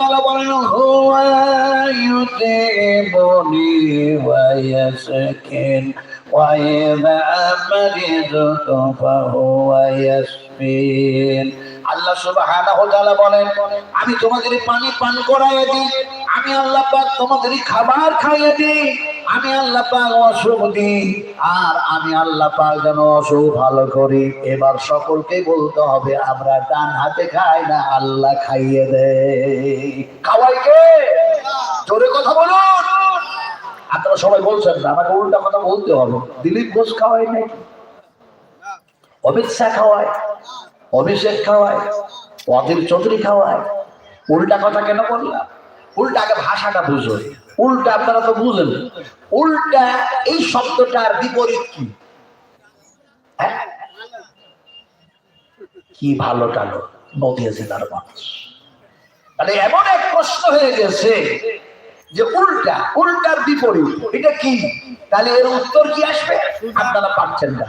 বলেন হুয়া ইউতিবুনি ওয়া ইয়াসকিন ওয়া ইযা মারিদতু ফাহুয়া ইয়াশফিন। আল্লাহ সুবহানাহু ওয়া তাআলা বলেন, আমি তোমাদের পানি পান করাইয়ে দিই, আমি আল্লাহ পাক তোমাদের খাবার খাইয়ে দিই, আমি আল্লাহ পাক অসুখ দিই, আর আমি আল্লাহ পাক যেন অসুখ ভালো করি। এবার সকলকে বলতে হবে, আমরা ডান হাতে খাই না, আল্লাহ খাইয়ে দেয়। খাওয়াই কে? জোরে কথা বলুন। আপনারা সবাই বলছেন না, আমাকে উল্টা কথা বলতে হবে। দিলীপ ঘোষ খাওয়াই নাকি? অমিত শাহ খাওয়ায়, অভিষেক খাওয়ায়, অধীর চৌধুরী খাওয়ায়। উল্টা কথা কেন বললাম? উল্টা আগে ভাষাটা বুঝো। উল্টা আপনারা তো বুঝেন, উল্টা এই শব্দটার বিপরীত কি? হ্যাঁ, কি ভালো টালো নদিয়া জেলার মানুষ। মানে এমন এক প্রশ্ন হয়ে গেছে যে উল্টা, উল্টার বিপরীত এটা কি? তাহলে এর উত্তর কি আসবে? আপনারা পাচ্ছেন না,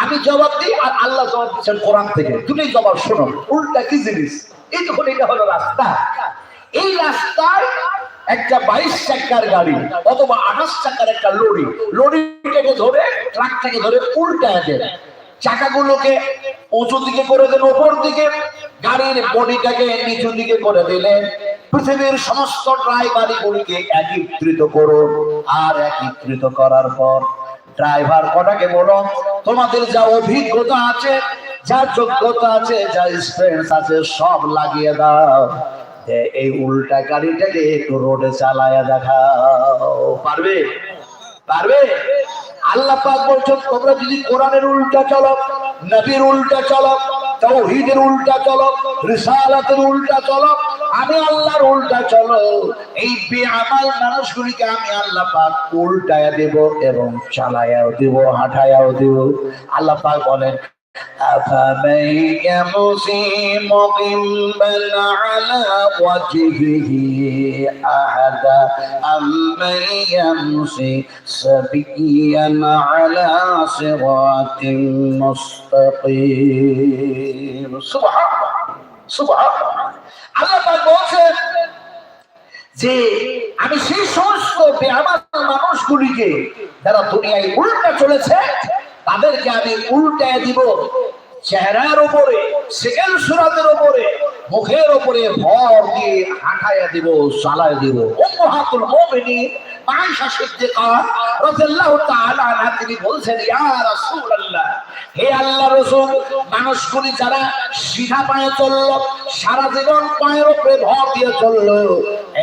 আমি জবাব দিই আর আল্লাহ জবাব দিচ্ছেন কোরআন থেকে। তুমি জবাব শোনো, উল্টা কি জিনিস? এই যখন এটা হলো রাস্তা, এই রাস্তায় একটা 22 চাকার গাড়ি অথবা 28 চাকার একটা লরি, লরিটাকে ধরে ট্রাকটাকে ধরে উল্টা দেন, চাকাগুলোকে উঁচু দিকে করে দেন ওপর দিকে, গাড়ির বডিটাকে নিচু দিকে করে দিলেন। পৃথিবীর সমস্ত ড্রাইভারগুলিকে একত্রিত করুন, আর একত্রিত করার পর ড্রাইভার কটাকে বলো, তোমাদের যা অভিজ্ঞতা আছে, যা যোগ্যতা আছে, যা এক্সপেরিয়েন্স আছে, সব লাগিয়ে দাও, এই উল্টা গাড়িটাকে একটু রোডে চালায়া দেখাও। পারবে? পারবে? আল্লাহ পাক বলছেন, তোমরা যদি কোরআনের উল্টা চলো, নবীর উল্টা চলো, তাওহীদের উল্টা চলো, রিসালাতের উল্টা চলো, আমি আল্লাহর উল্টা চলো, এই বেআমাল মানুষগুলিকে আমি আল্লাহ পাক উল্টায়া দেব এবং চালায়াও দেব, হাঁটায়াও দেব। আল্লাহ পাক বলেন, أفمن يمشي مقيما على وجهه أحدا أمن يمشي سويا على صراط مستقيم। سبحان سبحان আল্লাহ পাক বলেন যে আমি সেই সমস্ত বেঈমান মানুষগুলিকে যারা দুনিয়ায় উল্টা চলেছে, তাদেরকে আমি উল্টায় দিব চেহারার উপরে, সেকেন্ড সুরাতের উপরে, মুখের উপরে ভর দিয়ে হাঁটাইয়া দিব, চালায় দিব। উম্মাহাতুল মুমিনিন আয়েশা সিদ্দিকা রাদিয়াল্লাহু তাআলা আনহা তিনি বলছেন, ইয়া রাসূলুল্লাহ, হে আল্লাহর রাসূল, মানুষগুলি যারা সিধা পায়ে চললো, সারা জীবন পায়ের উপরে ভর দিয়ে চললো,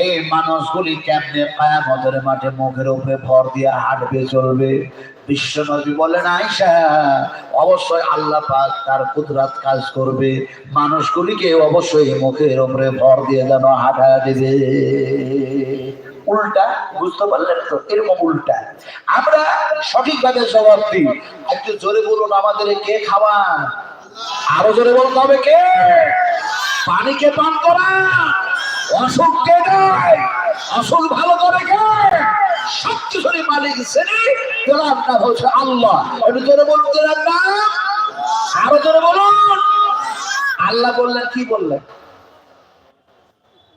এই মানুষগুলি কেমনে কিয়ামতের মাঠে মুখের উপরে ভর দিয়ে হাঁটবে, চলবে? বিশ্বনবী বলেন, আয়েশা, অবশ্যই আল্লাহ পাক তার কুদরত কাজ করবে, মানুষগুলিকে অবশ্যই মুখের উপরে ভর দিয়ে যেন হাঁটায় দেবে। উল্টা, বুঝতে পারলেন তো? এরকম উল্টা আমরা সঠিকভাবে জবাব দিই। একটু জোরে বলুন, আমাদের কে খাওয়ান? আরো জোরে বলতে হবে, কে? পানিকে পান করা, অসুখ কে দেয়, অসুখ ভালো করে কে? সবকিছুরই মালিক যিনি, তার নাম হচ্ছে আল্লাহ। একটু জোরে বলুন, তার নাম, আরো জোরে বলুন। আল্লাহ বললেন, কি বললেন?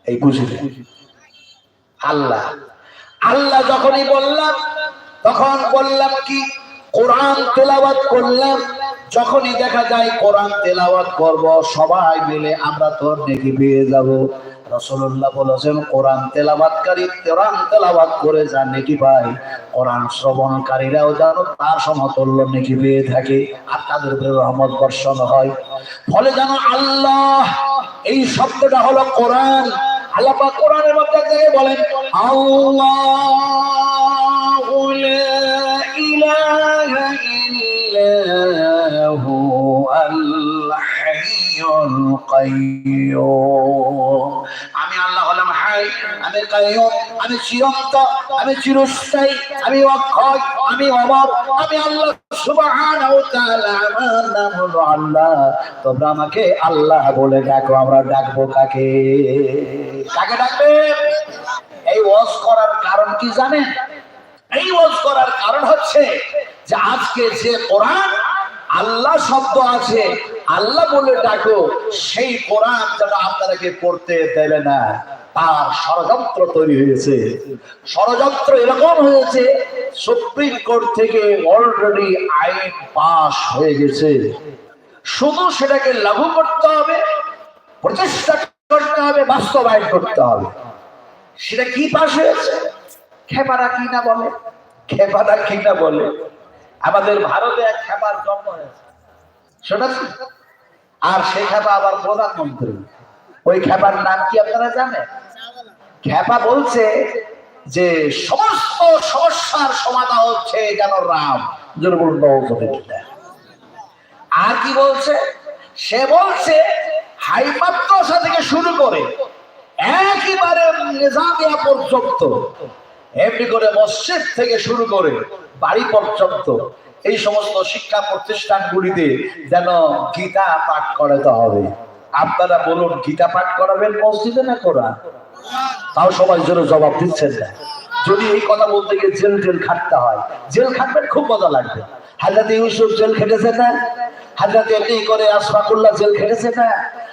এই বুঝলেন? আল্লাহ, আল্লাহ যখনই বললাম তখন বললাম কি? কোরআন তেলাওয়াত করলাম। যখনই দেখা যায় কোরআন তেলাওয়াত করব, সবাই মিলে আমরা তো নেকি পেয়ে যাব। রাসূলুল্লাহ বলেছেন, কোরআন তেলাওয়াতকারী কোরআন তেলাওয়াত করে যা নেকি পায়, কোরআন শ্রবণকারীরাও যেন তার সমতুল্য নেকি পেয়ে থাকে, আর তাদের উপরে রহমত বর্ষণ হয়। ফলে যেন আল্লাহ, এই শব্দটা হলো কোরআন। আল্লাহ পাক কোরআনের মধ্যে থেকে বলেন, আল্লাহু লা ইলাহা ইল্লাহু আল হাইয়ুল কাইয়্যুম। আমি আল্লাহ হলাম হাই, আমি কাইয়্যুম, আমি চিরন্তন, আমি চিরস্থায়ী, আমি অক্ষয়, আমি অমর, আমি আল্লাহ সুবহানাহু ওয়া তাআলা। আমার নাম হলো আল্লাহ। তোমরা আমাকে আল্লাহ বলে ডাকো। আমরা ডাকবো কাকে? কাকে ডাকবে? এই ওয়াজ করার কারণ কি জানেন? এই ওয়াজ করার কারণ হচ্ছে যে আজকে যে কোরআন আল্লাহ শব্দ আছে, আল্লাহ বলে ডাকো, সেই কোরআন যেন আপনাদেরকে পড়তে দেবে না। তার ষড়যন্ত্র তৈরি হয়েছে। ষড়যন্ত্র এরকম হয়েছে, সুপ্রিম কোর্ট থেকে অলরেডি আইন পাস হয়ে গেছে, শুধু সেটাকে লাগু করতে হবে, প্রচেষ্টা করতে হবে, বাস্তবায়ন করতে হবে। সেটা কি পাস হয়েছে? খেপারা কি না বলে, খেপারা কি না বলে। আমাদের ভারতে এক খেপার জন্ম হয়েছে, শোনাচ্ছি। আর সে খেপা আবার প্রধানমন্ত্রী। ওই খেপার নাম কি আপনারা জানেন? খেপা বলছে যে সমস্ত সমস্যার সমাধান হচ্ছে যেন রাম। আর কি বলছে? সে বলছে হাই মাদ্রাসা থেকে শুরু করে একেবারে নিজামিয়া পর্যন্ত, এমনি করে মসজিদ থেকে শুরু করে বাড়ি পর্যন্ত এই সমস্ত শিক্ষা প্রতিষ্ঠানগুলিতে যেন গীতা পাঠ করাতে হবে। আপনারা বলুন, গীতা পাঠ করাবেন মসজিদে না কোরআন? তাও সবাই জন্য জবাব দিচ্ছেন না। যদি এই কথা বলতে গিয়ে জেল জেল খাটতে হয়, জেল খাটবেন, খুব মজা লাগবে। হযরত ইউসুফ জেল খেটেছে না? হযরত এমনি করে আশফাকুল্লাহ জেল খেটেছে না?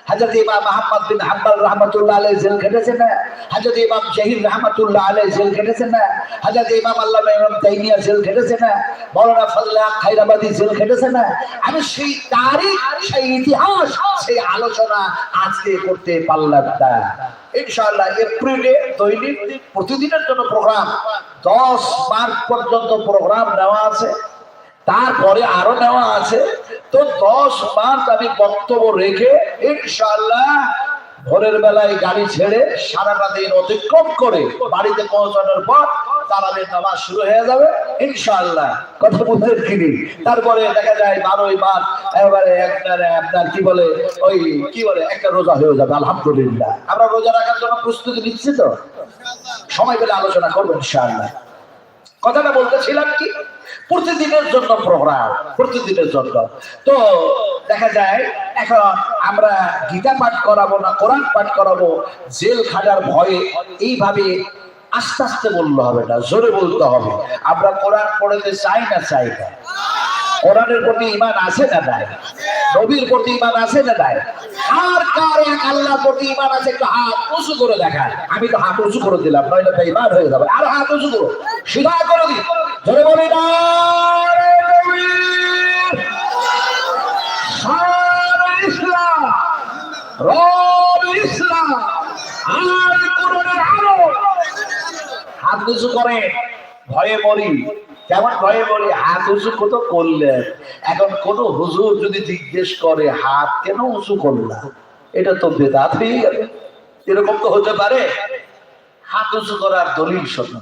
হযরত ইমাম আহমদ বিন হাম্বল রাহমাতুল্লাহ আলাইহি জেল খেটেছে না? হযরত ইমাম জাহির রাহমাতুল্লাহ আলাইহি জেল খেটেছে না? হযরত ইমাম আল্লামা ইবনে তাইমিয়া জেল খেটেছে না? মাওলানা ফজলে হক খায়রাবাদী জেল খেটেছে না? আমি সেই তারিখ, সেই ইতিহাস, সেই আলোচনা আজকে করতে পারলাম না। ইনশাআল্লাহ এপ্রিলে দৈনিক প্রতিদিনের জন্য প্রোগ্রাম 10 মার্চ পর্যন্ত প্রোগ্রাম নেওয়া আছে, তারপরে আরো নেওয়া আছে। তো 10 মার্চ আমি বক্তব্য রেখে ইনশাআল্লাহ ভোরের বেলায় গাড়ি ছেড়ে সারাটা দিন অতিক্রম করে বাড়িতে পৌঁছানোর পর তারাবির নামাজ শুরু হয়ে যাবে ইনশাআল্লাহ। কথা বুঝলেন কি? তারপরে দেখা যায় 12ই মার্চ এবারে আপনার কি বলে, ওই কি বলে, একটা রোজা হয়ে যাবে আলহামদুলিল্লাহ। আমরা রোজা রাখার জন্য প্রস্তুতি নিচ্ছি, তো সময় পেলে আলোচনা করবো ইনশাআল্লাহ। কথাটা বলতেছিলাম কি, প্রতিদিনের জন্য প্রোগ্রাম, প্রতিদিনের জন্য। তো দেখা যায় এখন আমরা গীতা পাঠ করাবো না কোরআন পাঠ করাবো, জেল খাটার ভয়ে এইভাবে আস্তে আস্তে বললে হবে না, জোরে বলতে হবে। আমরা কোরআন পড়তে চাই না, চাই না? কোরআনের প্রতি ঈমান আছে না নাই? নবীর প্রতি ঈমান আছে না নাই? আর কার এক আল্লাহর প্রতি ঈমান আছে? একটু হাত উঁচু করে দেখায়। আমি তো হাত উঁচু করে দিলাম, নইলে তো ঈমান হয়ে যাবে। আর হাত উঁচু করো, সিধা করে দিই, ধরে বলি না ইসলাম, রব ইসলাম, আর কোরআনের আলো। হাত উঁচু করে, ভয়ে মরি। কেমন ভয়ে বলি? হাত উঁচু কত করলেন। এখন কোন হুজুর যদি জিজ্ঞেস করে হাত কেন উঁচু করলাম, এটা তো বেদাত হয়ে গেল। এরকম তো হতে পারে? হাত উঁচু করার দলিল শোনো।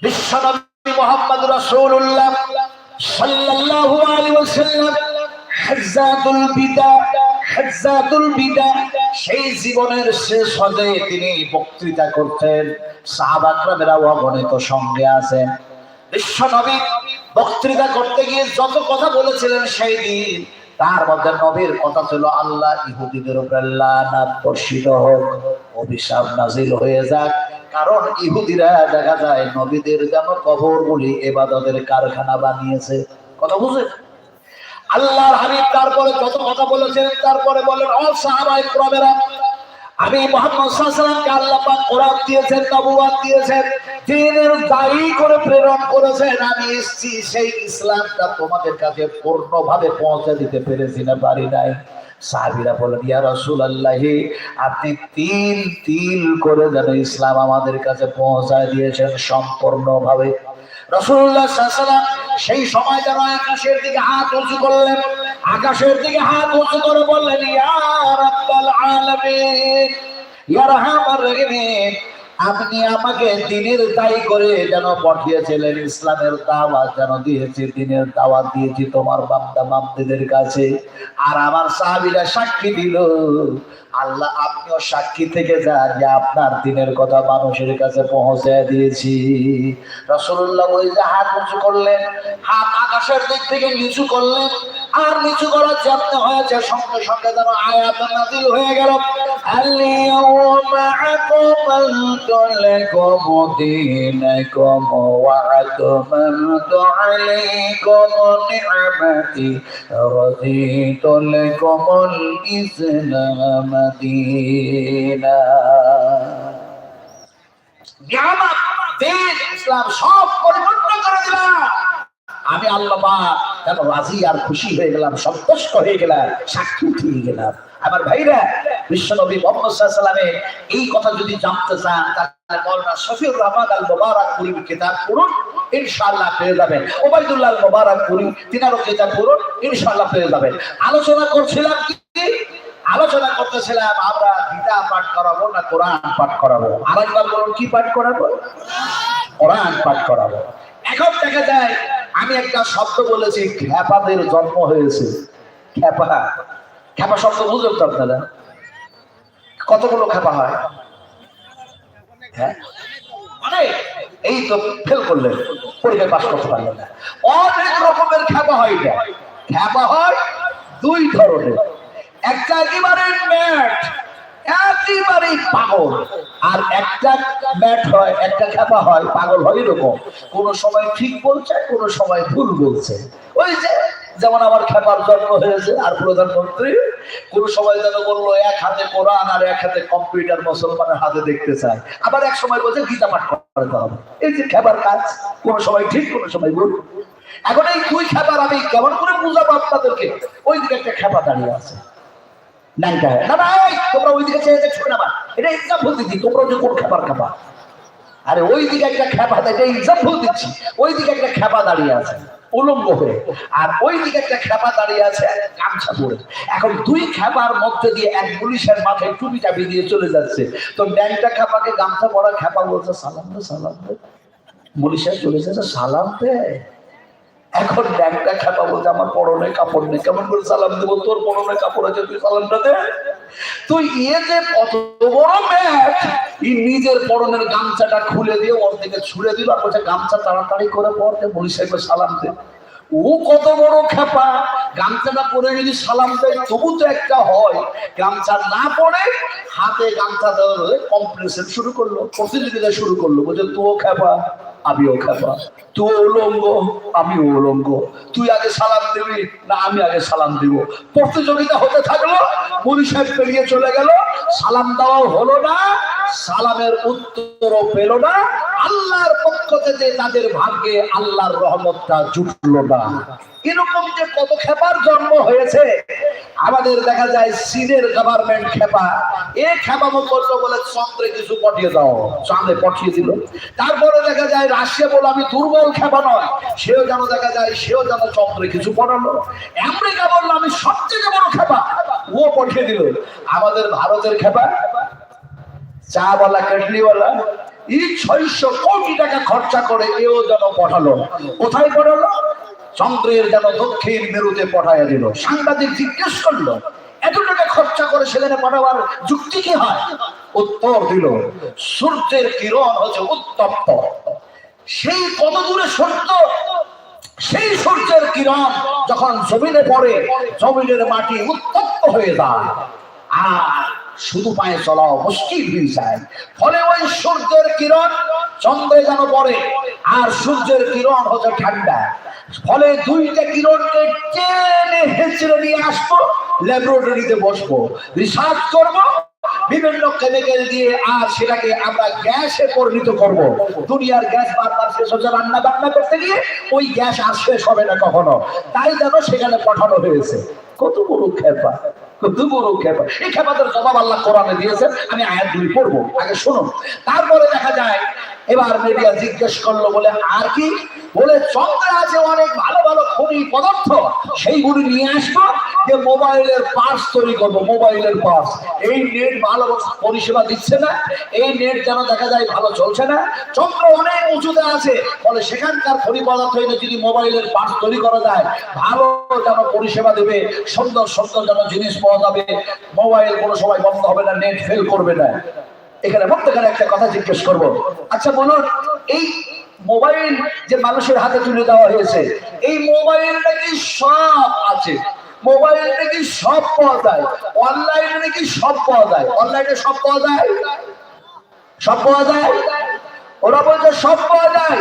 বিশ্বনবী মুহাম্মদ রাসূলুল্লাহ সাল্লাল্লাহু আলাইহি ওয়াসাল্লাম হাজ্জাতুল বিদা সেই জীবনের শেষ হজে তিনি বক্তৃতা করতেন, সাহাবা কেরামেরা অগণিত সঙ্গে আছেন। বিশ্বনবী বক্তৃতা করতে গিয়ে যত কথা বলেছিলেন সেই দিন, তার মধ্যে নবীর কথা ছিল আল্লাহ ইহুদিদের উপরে লানাত বর্ষিত হোক, অভিশাপ নাজিল হয়ে যাক। কারণ ইহুদিরা দেখা যায় নবীদের যেন কবরগুলি ইবাদতের কারখানা বানিয়েছে। কথা বুঝেন? আল্লাহর হাবিব তারপরে যত কথা বলেছেন, তারপরে বলেন ও সাহাবায়ে কেরামেরা, আমি মুহাম্মদ সাল্লাল্লাহু আলাইহি ওয়াসাল্লামকে আল্লাহ পাক কোরআন দিয়েছেন, নবুয়ত দিয়েছেন, দ্বীনের দায়ী করে প্রেরণ করেছেন। আমি এসেছি সেই ইসলামটা তোমাদের কাছে পূর্ণভাবে পৌঁছে দিতে পেরেছি না পারি নাই? সাহাবীরা বলেন ইয়া রাসূলুল্লাহ, আপনি তিল তিল করে যেন ইসলাম আমাদের কাছে পৌঁছায় দিয়েছেন সম্পূর্ণভাবে। রাসূলুল্লাহ সাল্লাল্লাহু আলাইহি ওয়াসাল্লাম সেই সময় যেন আকাশের দিকে হাত উঁচু করলেন, আকাশের দিকে হাত উঁচু করে বললেন ইয়া রাব্বাল আলামিন, ইয়া রাহমার রাহিম, আপনি আমাকে দ্বীনের দায়ী করে যেন পাঠিয়েছিলেন, ইসলামের দাওয়াত যেন দিয়েছি, দ্বীনের দাওয়াত দিয়েছি তোমার বান্দা বান্দীদের কাছে। আর আমার সাহাবীরা সাক্ষী দিল, আল্লাহ আপনিও সাক্ষী থেকে যান যে আপনার দ্বীনের কথা মানুষের কাছে পৌঁছে দিয়েছি। রাসূলুল্লাহ ওই যে হাত উঁচু করলেন, হাত আকাশের দিক থেকে নিচু করলেন, আর নিচু করার যত্ন হয়েছে, সঙ্গে সঙ্গে যেন আয়াত নাযিল হয়ে গেল, আল-ইয়াওমা আকমালতু লাকুম দীনাকুম ওয়া আতমামতু আলাইকুম নি'মাতি রাদিতু লাকুমুল ইসলাম দীনা। নিয়ামত দিন ইসলাম সব পরিপূর্ণ করে দিলাম, আমি আল্লাহ পাক যেন রাজি আর খুশি হয়ে গেলাম, সন্তুষ্ট হয়ে গেলাম, সাক্ষী উঠিয়ে গেলাম। আমার ভাইরা, বিশ্বনবী মুহাম্মদ সাল্লাল্লাহু আলাইহি ওয়াসাল্লামের এই কথা যদি জানতে চান তাহলে মাওলানা শফিউর রহমান আল মুবারাকপুরীর কিতাব পড়ুন, ইনশাআল্লাহ পেয়ে যাবেন। ওবাইদুল্লাহ আল মুবারাকপুরী তিনারও কিতাব পড়ুন, ইনশাআল্লাহ পেয়ে যাবেন। আলোচনা করছিলাম কি? আলোচনা করতেছিলাম আমরা গীতা পাঠ করাবো না কোরআন পাঠ করাবো। আরেকবার বলুন, কি পাঠ করাবো? কোরআন পাঠ করাবো। এখন দেখা যায় আমি একটা শব্দ বলেছি, খ্যাপাদের জন্ম হয়েছে। খ্যাপা, খ্যাপা শব্দ বুঝুন তো আপনারা? কতগুলো খ্যাপা হয়? হ্যাঁ, অনেক। এই তো ফেল করলেন, পরীক্ষায় পাস করতে পারলেন না। অনেক রকমের খ্যাপা হয়। এটা খ্যাপা হয় দুই ধরনের, একটা একেবারে ম্যাট, একেবারে পাগল, আর একটা ম্যাট হয়, একটা খ্যাপা হয় পাগল হয়। এরকম কোন সময় ঠিক বলছে, কোন সময় ভুল বলছে। ওই যে যেমন আমার খ্যাপার জন্ম হয়েছে, আর প্রধানমন্ত্রী কোন সময় যেন বললো এক হাতে কোরআন আর এক হাতে কম্পিউটার মুসলমানের হাতে দেখতে চায়, আবার এক সময় বলছে গীতা পাঠ করতে হবে। এই যে খ্যাপার কাজ, কোন সময় ঠিক কোন সময় ভুল। এখন এই দুই খ্যাপার আমি কেমন করে বুঝাবো আপনাদেরকে? ওই দিকে একটা খ্যাপা দাঁড়িয়ে আছে, তোমরা ওইদিকে চেয়ে দেখছো না, এটা এক্সাম্পল দিচ্ছি, তোমরা যে কোন খ্যাপার খ্যাপা। আরে ওই দিকে একটা খ্যাপা, এটা এক্সাম্পল দিচ্ছি। ওই দিকে একটা খ্যাপা দাঁড়িয়ে আছে উলঙ্গ হয়ে, আর ওই দিকে একটা খ্যাপা দাঁড়িয়ে আছে গামছা পরে। এখন দুই খ্যাপার মধ্যে দিয়ে এক পুলিশের মাথায় টুপিটা বেরিয়ে চলে যাচ্ছে, তো ন্যাংটা খ্যাপাকে গামছা পরা খ্যাপা বলছে সালাম দে, সালাম দে। পুলিশের চলে যাচ্ছে, সালাম দে। এখন ন্যাংটা খ্যাপা বলছে আমার পরনে কাপড় নেই, কেমন করে সালাম দেবো? তোর পরনে কাপড় আছে, তুই সালামটা দে। তুই যে কত বড় ম্যাচ, নিজের পরনের গামছাটা খুলে দিয়ে ওর দিকে ছুড়ে দিল, আর বলছে গামছা তাড়াতাড়ি করে পড়তে, পুলিশ সাহেব সালাম দে। ও কত বড় খ্যাপা, গামছাটা পরে যদি সালাম দেয় তবু তো একটা হয়, গামছা না পরে হাতে গামছা ধরে কম্প্রেশন শুরু করলো, প্রতিযোগিতা শুরু করলো। বলছে তুইও খ্যাপা আমিও খ্যাপা, তুই উলঙ্গ আমিও উলঙ্গ, তুই আগে সালাম দিবি না আমি আগে সালাম দিব। প্রতিযোগিতা হতে থাকলো, পুলিশ সাহেব পেরিয়ে চলে গেল, সালাম দেওয়াও হলো না, সালামের উত্তরও পেল না। আল্লাহর পক্ষ থেকে তাদের ভাগ্যে আল্লাহর রহমতটা জুটলো না। এরকম যে কত খেপার জন্ম হয়েছে। আমাদের দেখা যায় চীনের গভর্নমেন্ট খেপা, এ খেপামো করলো বলে চন্দ্রে কিছু পাঠিয়ে দাও, চাঁদে পাঠিয়ে দিল। তারপরে দেখা যায় রাশিয়া বলে আমি দুর্বল খেপা নয়, সেও যেন দেখা যায় সেও যেন চন্দ্রে কিছু পাঠালো। আমেরিকা বললো আমি সবচেয়ে বড় খেপা, ও পাঠিয়ে দিল। আমাদের ভারতের খেপা চা বলা কেটলিওয়ালা, এই 600 কোটি টাকা খরচা করে এও যেন পাঠালো। কোথায় পাঠালো? চন্দ্রের যেন দক্ষিণ মেরুতে পাঠাইয়া দিল। সাংবাদিক জিজ্ঞেস করলো এত টাকা খরচা করে সেখানে পাঠাবার যুক্তি কি হয়? উত্তর দিল সূর্যের কিরণ হচ্ছে উত্তপ্ত, সেই কত দূরে সূর্য, সেই সূর্যের কিরণ যখন জমিনে পড়ে জমিনের মাটি উত্তপ্ত হয়ে যায় আর শুধু পায়ে চলাও মুশকিল হয়ে যায়। ফলে ওই সূর্যের কিরণ চন্দ্রে যেন পড়ে, আর সূর্যের কিরণ হচ্ছে ঠান্ডা। ফলে দুইটা কিরণকে টেনে হেঁচড়ে নিয়ে আসবো, ল্যাবরেটরিতে বসবো, রিসার্চ করবো বিভিন্ন কেমিক্যাল দিয়ে, আর সেটাকে আমরা গ্যাসে পরিণত করব। দুনিয়ার গ্যাস বারবার শেষ হচ্ছে, রান্না বান্না করতে গিয়ে ওই গ্যাস আর শেষ হবে না কখনো, তাই যেন সেখানে পাঠানো হয়েছে। কত বড় খেপা, কত বড় খেপা। এই খেপাদের জবাব আল্লাহ কোরআনে দিয়েছেন, আমি আয়াতগুলি পড়বো, আগে শুনুন। তারপরে দেখা যায় এবার মিডিয়া জিজ্ঞেস করলো বলে আর কি? বলে চন্দ্রে আছে অনেক ভালো ভালো খনিজ পদার্থ, সেইগুলি নিয়ে আসবো, যে মোবাইলের পার্টস তৈরি করবো, মোবাইলের পার্টস। এই নেট ভালো পরিষেবা দিচ্ছে না, এই নেট যেন দেখা যায় ভালো চলছে না। চন্দ্র অনেক উঁচুতে আছে, ফলে সেখানকার খনিজ পদার্থ এনে যদি মোবাইলের পার্টস তৈরি করা যায়, ভালো যেন পরিষেবা দেবে, সুন্দর সুন্দর যেন জিনিস পাওয়া যাবে, মোবাইল কোনো সময় বন্ধ হবে না, নেট ফেল করবে না। এখানে মধ্যখানে একটা কথা জিজ্ঞেস করব। আচ্ছা বলুন, এই মোবাইল যে মানুষের হাতে তুলে দেওয়া হয়েছে, এই মোবাইল নাকি সব আছে, মোবাইল নাকি সব পাওয়া যায়, অনলাইনে নাকি সব পাওয়া যায়, অনলাইনে সব পাওয়া যায়, সব পাওয়া যায়, ওরা বলছে সব পাওয়া যায়।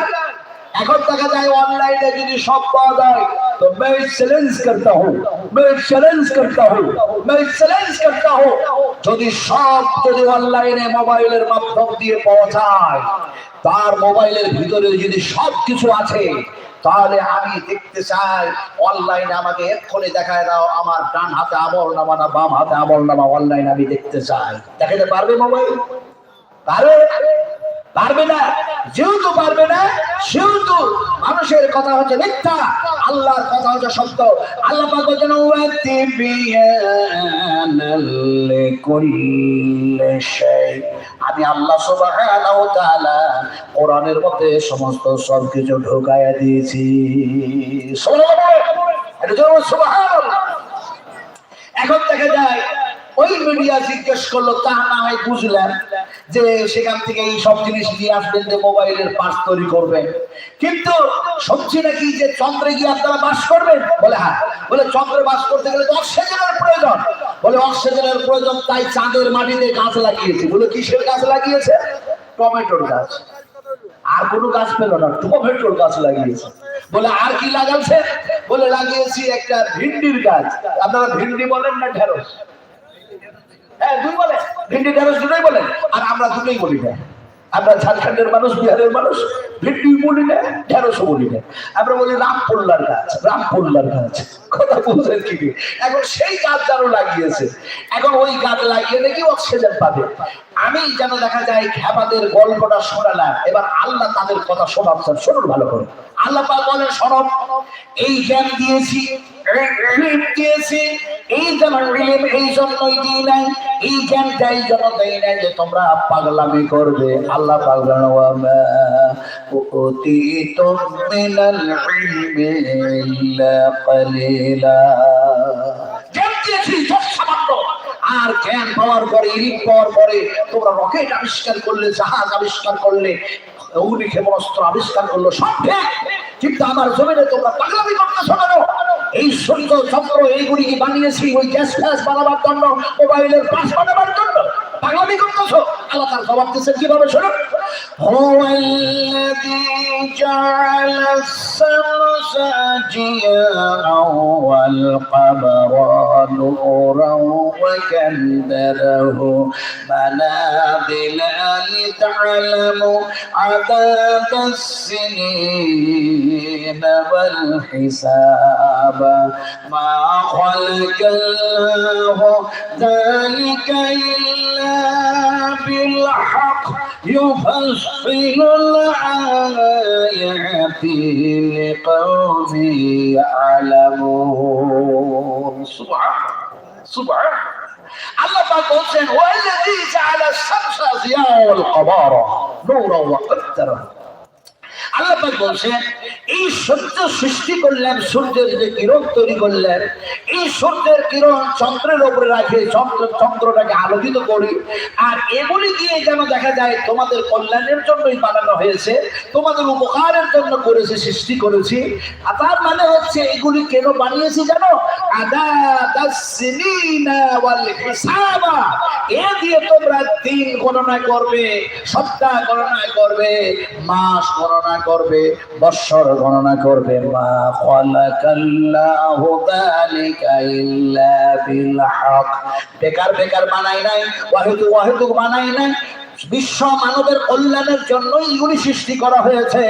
এখন দেখা যায় অনলাইনে যদি সব পাওয়া যায় তো मैं চ্যালেঞ্জ करता हूं, मैं চ্যালেঞ্জ करता हूं, मैं চ্যালেঞ্জ करता हूं, যদি সব যদি অনলাইনে মোবাইলের মাধ্যম দিয়ে পাওয়া যায়, তার মোবাইলের ভিতরে যদি সব কিছু আছে, তাহলে আমি দেখতে চাই অনলাইনে আমাকে এক্ষুনি দেখায় দাও আমার ডান হাতে আমলনামা না বাম হাতে আমলনামা, অনলাইনে আমি দেখতে চাই। দেখাতে পারবে মোবাইল? পারবে? পারবে না। যেহেতু পারবে না, সেহেতু মানুষের কথা হচ্ছে মিথ্যা, আল্লাহর কথা হচ্ছে সত্য। আল্লাহ পাক বলেন আমি আল্লাহ সুবহানাহু ওয়া তাআলা কোরআনের মধ্যে সমস্ত সবকিছু ঢোকায়া দিয়েছি। সুবহানাল্লাহ। এখন দেখা যায় ওই মিডিয়া জিজ্ঞেস করলো, তা না হয় বুঝলাম যে সেখান থেকে এই সব জিনিস নিয়ে আসবেন, যে মোবাইলের পার্টস তৈরি করবেন, কিন্তু শুনছি নাকি যে চন্দ্রে গিয়ে আপনারা বাস করবেন। বলে হ্যাঁ। বলে চন্দ্রে বাস করতে গেলে তো অক্সিজেনের প্রয়োজন। বলে অক্সিজেনের প্রয়োজন, তাই চাঁদের মাটিতে গাছ লাগিয়েছে। বলে কিসের গাছ লাগিয়েছে? টমেটোর গাছ। আর কোনো গাছ পেল না, টমেটোর গাছ লাগিয়েছে। বলে আর কি লাগাচ্ছে? বলে লাগিয়েছি একটা ভিন্ডির গাছ। আপনারা ভিন্ডি বলেন না ঢেঁড়স? হ্যাঁ, দুই বলে, ভিন্ডি ঢেঁড়স দুটোই বলেন। আর আমরা দুটোই বলি না। আমরা ঝাড়খণ্ডের মানুষ, বিহারের মানুষ, ভিন্ডি বলি না, ঢেঁড়সও বলি না, আমরা বলি রামপুল্লার গাছ, রামপুল্লার গাছ। কথা বুঝলেন কি? এখন সেই গাছ যেন লাগিয়েছে, এখন ওই গাছ লাগিয়ে নাকি অক্সিজেন পাবে। আমি যেন দেখা যায় খেপাদের গল্পটা শোনালাম, এবার আল্লাহ তাদের কথা শোনাচ্ছেন, শুনুন ভালো করে। আল্লাহ পাক বলেন, শোনো, এই জ্ঞান দিয়েছি, দিয়েছি, এই যেমন ইলম এই জন্যই দিই নাই, এই জ্ঞানটা এই জন্য দেই নাই যে তোমরা পাগলামি করবে। আল্লাহ পাক বলেন, ওয়া মা উতিতুম মিনাল ইলমি ইল্লা কালিলা। জ্ঞান দিয়েছি যত সামান্য, আর জ্ঞান পাওয়ার পরে, ইলম পাওয়ার পরে তোমরা রকেট আবিষ্কার করলে, জাহাজ আবিষ্কার করলে, অগ্নি ক্ষেপণাস্ত্র আবিষ্কার করলো, সব ঠিক, কিন্তু আমার জমিনে তোমরা পাগলামি করতেছো কেন? এই সূর্য চন্দ্র এইগুলি কি বানিয়েছি ওই গ্যাস ফ্যাস বানাবার জন্য, মোবাইলের পাস বানাবার জন্য? পাগলামি করতেছো। আল্লাহ তার জবাব দিচ্ছেন কিভাবে, শুনুন। হুয়াল্লাযী জাআলাস শামসা জিয়াআন ওয়াল কামারা নূরান ওয়া কাদ্দারাহু মানাযিলা লিতা'লামু আদাদাস সিনিনা ওয়াল হিসাবা মা খালাকাল্লাহু যালিকা ইল্লা বিল হক ইউফাসসিলুল আয়াতি লিকাওমি ইয়া'লামুন। সুবহানাল্লাহ, সুবহানাল্লাহ। আল্লাহ পাক বলেন, ওয়াল্লাযী জাআলাস শামসা জিয়াআন ওয়াল কামারা নূরান ওয়া কাদ্দারাহু। আল্লাহ পাক বলছেন, এই সূর্য সৃষ্টি করলেন, সূর্যের যে কিরণ তৈরি করলেন, এই সূর্যের কিরণ চন্দ্রের উপরে রাখে, চন্দ্রটাকে আলোকিত করি, আর এগুলি দিয়ে যেন দেখা যায় তোমাদের কল্যাণের জন্যই বানানো হয়েছে, তোমাদের উপকারের জন্য করেছে, সৃষ্টি করেছি। আর তার মানে হচ্ছে এগুলি কেন বানিয়েছি জানো? আদাদাস সিনিনা ওয়াল হিসাবা, এ দিয়ে তোমরা দিন গণনা করবে, সপ্তাহ গণনা করবে, মাস গণনা করবে, বৎসর গণনা করবে। মা খালাকাল্লাহু যালিকা ইল্লা বিল হক, বেকার বেকার বানাই নাই, ওয়াহিদুক ওয়াহিদুক বানাই নাই, বিশ্ব মানবের কল্যাণের জন্য এগুলি সৃষ্টি করা হয়েছে।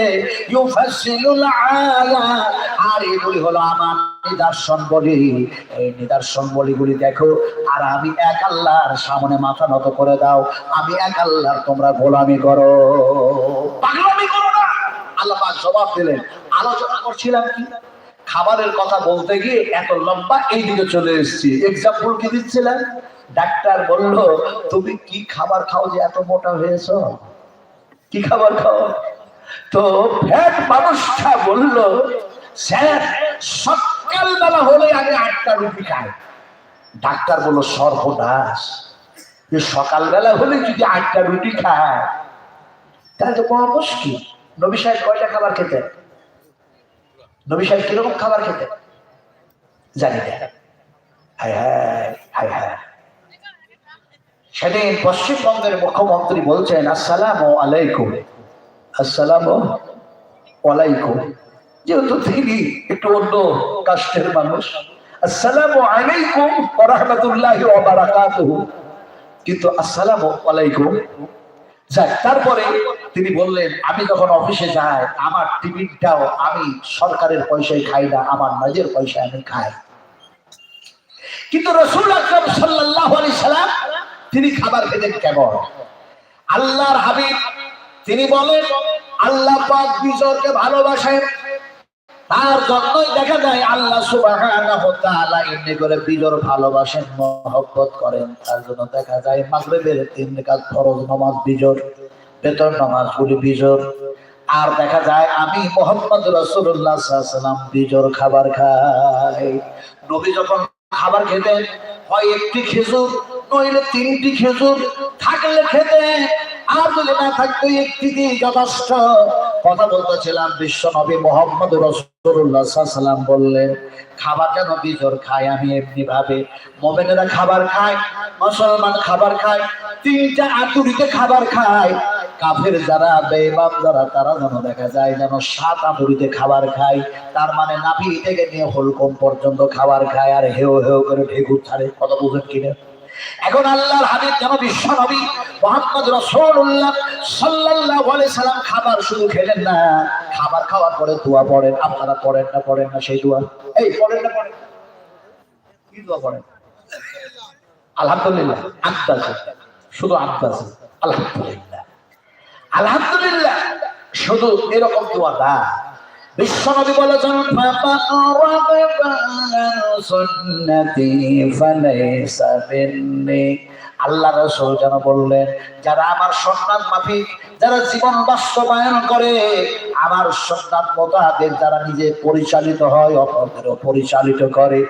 ইউফাসসিলুল আয়াত, আর এগুলি হলো আমার নিদর্শন বলি। এই নিদর্শন বলিগুলি দেখো, আর আমি এক আল্লাহর সামনে মাথা নত করে দাও, আমি এক আল্লাহর তোমরা গোলামি করো, পাগলামি করো না। আল্লাহ পাক জবাব দিলেন। আলোচনা করছিলাম কি? খাবারের কথা বলতে গিয়ে এত লম্বা এই দিকে চলে এসেছি। এক্সাম্পল কি দিচ্ছিলাম? ডাক্তার বলল, তুমি কি খাবার খাও যে এত মোটা হয়েছ? কি খাবার খাও? তো ফ্যাট মানুষটা বলল, স্যার সকালবেলা হলে আগে 8টা রুটি খায়। ডাক্তার বলল, সর্বনাশ, যে সকালবেলা হলে যদি 8টা রুটি খায় তাহলে তো বড় মুশকিল। নবী সাহেব কয়টা খাবার খেতেন? নবী সাহেব কিরকম খাবার খেতেন জানি না। হায় হায় হায় হায়। সেদিন পশ্চিমবঙ্গের মুখ্যমন্ত্রী বলছেন আসসালামু আলাইকুম, আসসালামু আলাইকুম। যেহেতু তিনি একটু অন্য কাস্টের মানুষ, আসসালামু আলাইকুম ওয়া রাহমাতুল্লাহি ওয়া বারাকাতুহু, কিন্তু আসসালামু আলাইকুম। যাক, তারপরে তিনি বললেন আমি যখন অফিসে যাই আমার টিফিনটাও আমি সরকারের পয়সায় খাই না, আমার নিজের পয়সায় আমি খাই। কিন্তু রাসূল আকরাম সাল্লাল্লাহু আলাইহি সাল্লাম তিনি খাবার খেতেন কেমন? আল্লাহর হাবিব তিনি বলেন আল্লাহ পাক বিজয়কে ভালোবাসেন, তার জন্যই দেখা যায় আল্লাহ সুবহানাহু ওয়া তাআলা এমনি করে বিজয় ভালোবাসেন, মহব্বত করেন। তার জন্য দেখা যায় মাগরিবের 3 রাকাত ফরজ নামাজ বিজয়, বেতন নামাজগুলি বিজয়। আর দেখা যায় আমি মুহাম্মদ রাসূলুল্লাহ সাল্লাল্লাহু আলাইহি ওয়াসাল্লাম বিজয় খাবার খাই। নবী যখন খাবার খেতেন হয় 1টি খেজুর নইলে 3টি খেজুর, থাকলে খেতে, আর যদি না থাকতো 1টি দিয়ে যথেষ্ট। কথা বলতেছিলাম বিশ্ব নবী মুহাম্মদ রাসূলুল্লাহ সাল্লাল্লাহু আলাইহি ওয়াসাল্লাম বললেন খাবার যেন বিজর খায় আমি এমনি ভাবে। মুমিনেরা খাবার খায়, মুসলমান খাবার খায়, 3টা আতুরিতে খাবার খায়। কাফের যারা বেঈমান যারা তারা যেন দেখা যায় যেন 7 আতুরিতে খাবার খায়। তার মানে নাভি থেকে নিয়ে হলকম পর্যন্ত খাবার খায় আর হেউ হেউ করে ঢেকুর ছাড়ে। কথা বুঝেন কিনা? এখন আল্লাহর হাবিব যেন বিশ্ব নবী মুহাম্মদ রাসূলুল্লাহ সাল্লাল্লাহু আলাইহি সাল্লাম খাবার শুধু খেলেন না, খাবার খাওয়ার পরে দোয়া পড়েন। আপনারা পড়েন না সেই দোয়া? এই পড়েন না? পড়েন কি দোয়া পড়েন? আলহামদুলিল্লাহ আত্তাছে, শুধু আত্তাছে আলহামদুলিল্লাহ আলহামদুলিল্লাহ, শুধু এরকম দোয়া না। বিশ্বনবী বলেছেন সুন্নতি ফালাইসা মিন্নি। আল্লাহ রাসূল যেন বললেন যারা আমার সুন্নাত মাফিক, যারা জীবন বাস্তবায়ন করে, আমার সুন্নাত মোতাবেক যারা নিজে পরিচালিত হয় অপরদেরও পরিচালিত করে,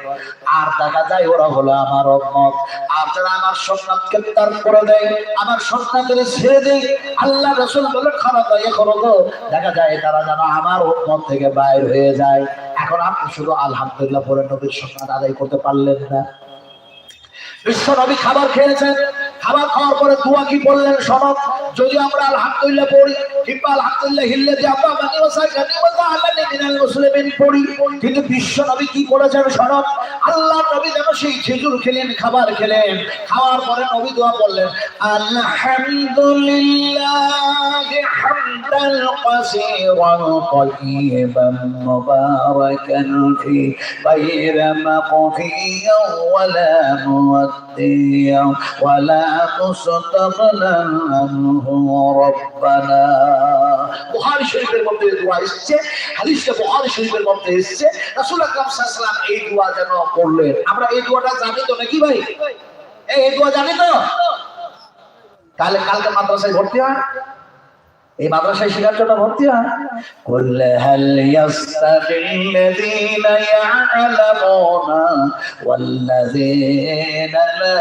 আর দেখা যায় ওরা হলো আমার উম্মত। আর যারা আমার সুন্নাতকে তার করে দেয়, আমার সুন্নাতকে ছেড়ে দেয়, আল্লাহ রাসূল বলেন খারাপ হয়ে করো, দেখা যায় তারা যেন আমার উম্মত থেকে বাইর হয়ে যায়। এখন আপনি শুধু আলহামদুলিল্লাহ পড়ে নবীর সুন্নাত আদায় করতে পারলেন না। বিশ্ব নবী খাবার খেয়েছেন, খাবার খাওয়ার পরে দোয়া কি বললেন শোনো। যদি আমরা আলহামদুলিল্লাহ পড়ি কিংবা আলহামদুলিল্লাহ হিল্লাযি আতাবানি ওয়া সাকানি ওয়া জাআলানি মিনাল মুসলিমিন পড়ি, কিন্তু বিশ্ব নবী কি করেছেন শোনো। আল্লাহর নবী যেন সেই খেজুর খেলেন, খাবার খেলেন, খাওয়ার পরে নবী দোয়া বললেন আলহামদুলিল্লাহি হামদান কাসীরান তাইয়িবান মুবারাকান ফি গায়রা মাকফিয়া ওয়ালা মুআদ্দিয়া ওয়ালা মুস্তাগনান আনহু রব্বানা। বুখারী শরীফের মধ্যে দোয়া এসেছে, হাদিসে বুখারী শরীফের মধ্যে এসেছে রাসূল আকরাম সাল্লাল্লাহু আলাইহি ওয়াসাল্লাম এই দোয়া যেন করলেন। আমরা এই দোয়াটা জানি তো নাকি ভাই? এই দোয়া জানি তো? তাহলে কালকে মাদ্রাসায় ভর্তি হয়, এই মাদ্রাসায় শেখার জন্য ভর্তি হয়। কুল হাল ইয়াস্তাবিল্লাযীনা ইয়া'লামুনা ওয়াল্লাযীনা লা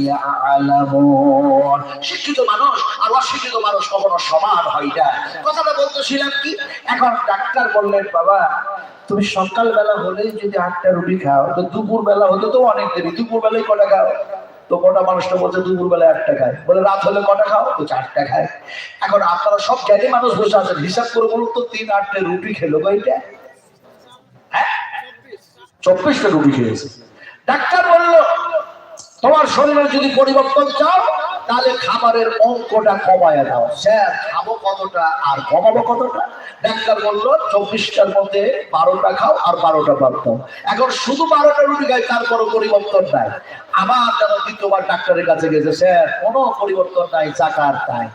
ইয়া'লামুন। শিক্ষিত মানুষ আর অশিক্ষিত মানুষ কখনো সমান হয় না। কথাটা বলতেছিলাম কি, এখন ডাক্তার বললেন বাবা তুমি সকালবেলা হলেই যদি 8টা রুটি খাও তো দুপুর বেলা হতে তো অনেক দেরি, দুপুর বেলায় কটা খাও? তো কটা মানুষটা বলছে দুপুর বেলা 1টা খায়, বলে রাত হলে কটা খাও? তো 4টা খায়। এখন আপনারা সব জ্ঞানী মানুষ বসে আছেন, হিসাব করে বলুন তো 3 8 রুটি খেলো কয়টা? হ্যাঁ 24টা রুটি খেয়েছে। ডাক্তার বলল তোমার শরীরে যদি পরিবর্তন চাও তাহলে খাবারের অঙ্কটা কমায় দাও। স্যার খাবো কতটা আর কমাবো কতটা? ডাক্তার বলল 24টার মধ্যে 12টা খাও আর 12টা বাদ দাও। এখন শুধু 12টা রুটি খাই তারপরও পরিবর্তন নাই। আবার যেন দ্বিতীয়বার ডাক্তারের কাছে গেছে, স্যার কোনো পরিবর্তন নাই, চাকার তাই।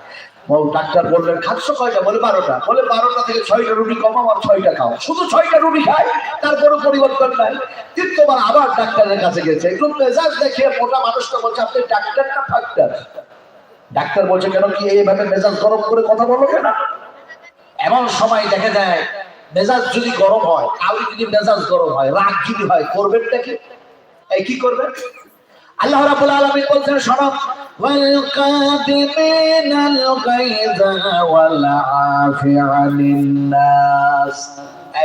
ডাক্তার বললেন খাচ্ছ কয়টা? বলে 12টা। বলে 12টা থেকে 6টা রুটি কমাও আর 6টা খাও। শুধু 6টা রুটি খায় তারপরও পরিবর্তন নাই। তৃতীয়বার আবার ডাক্তারের কাছে গেছে, একটু মেজাজ দেখিয়ে মোটা মানুষটা বলছে আপনি ডাক্তার না ফাক্তার? ডাক্তার বলছে কেন কি এইভাবে মেজাজ গরম করে কথা বলো কেন? এমন সময় দেখা যায় মেজাজ যদি গরম হয়, কাউরি যদি মেজাজ গরম হয়, রাগ যদি হয়, করবেনটা কি? এই কি করবেন? আল্লাহ রাব্বুল আলামিন বলছেন শোনো, ওয়াল কাযিমিনাল গায়যা ওয়াল আফিআনিন নাস।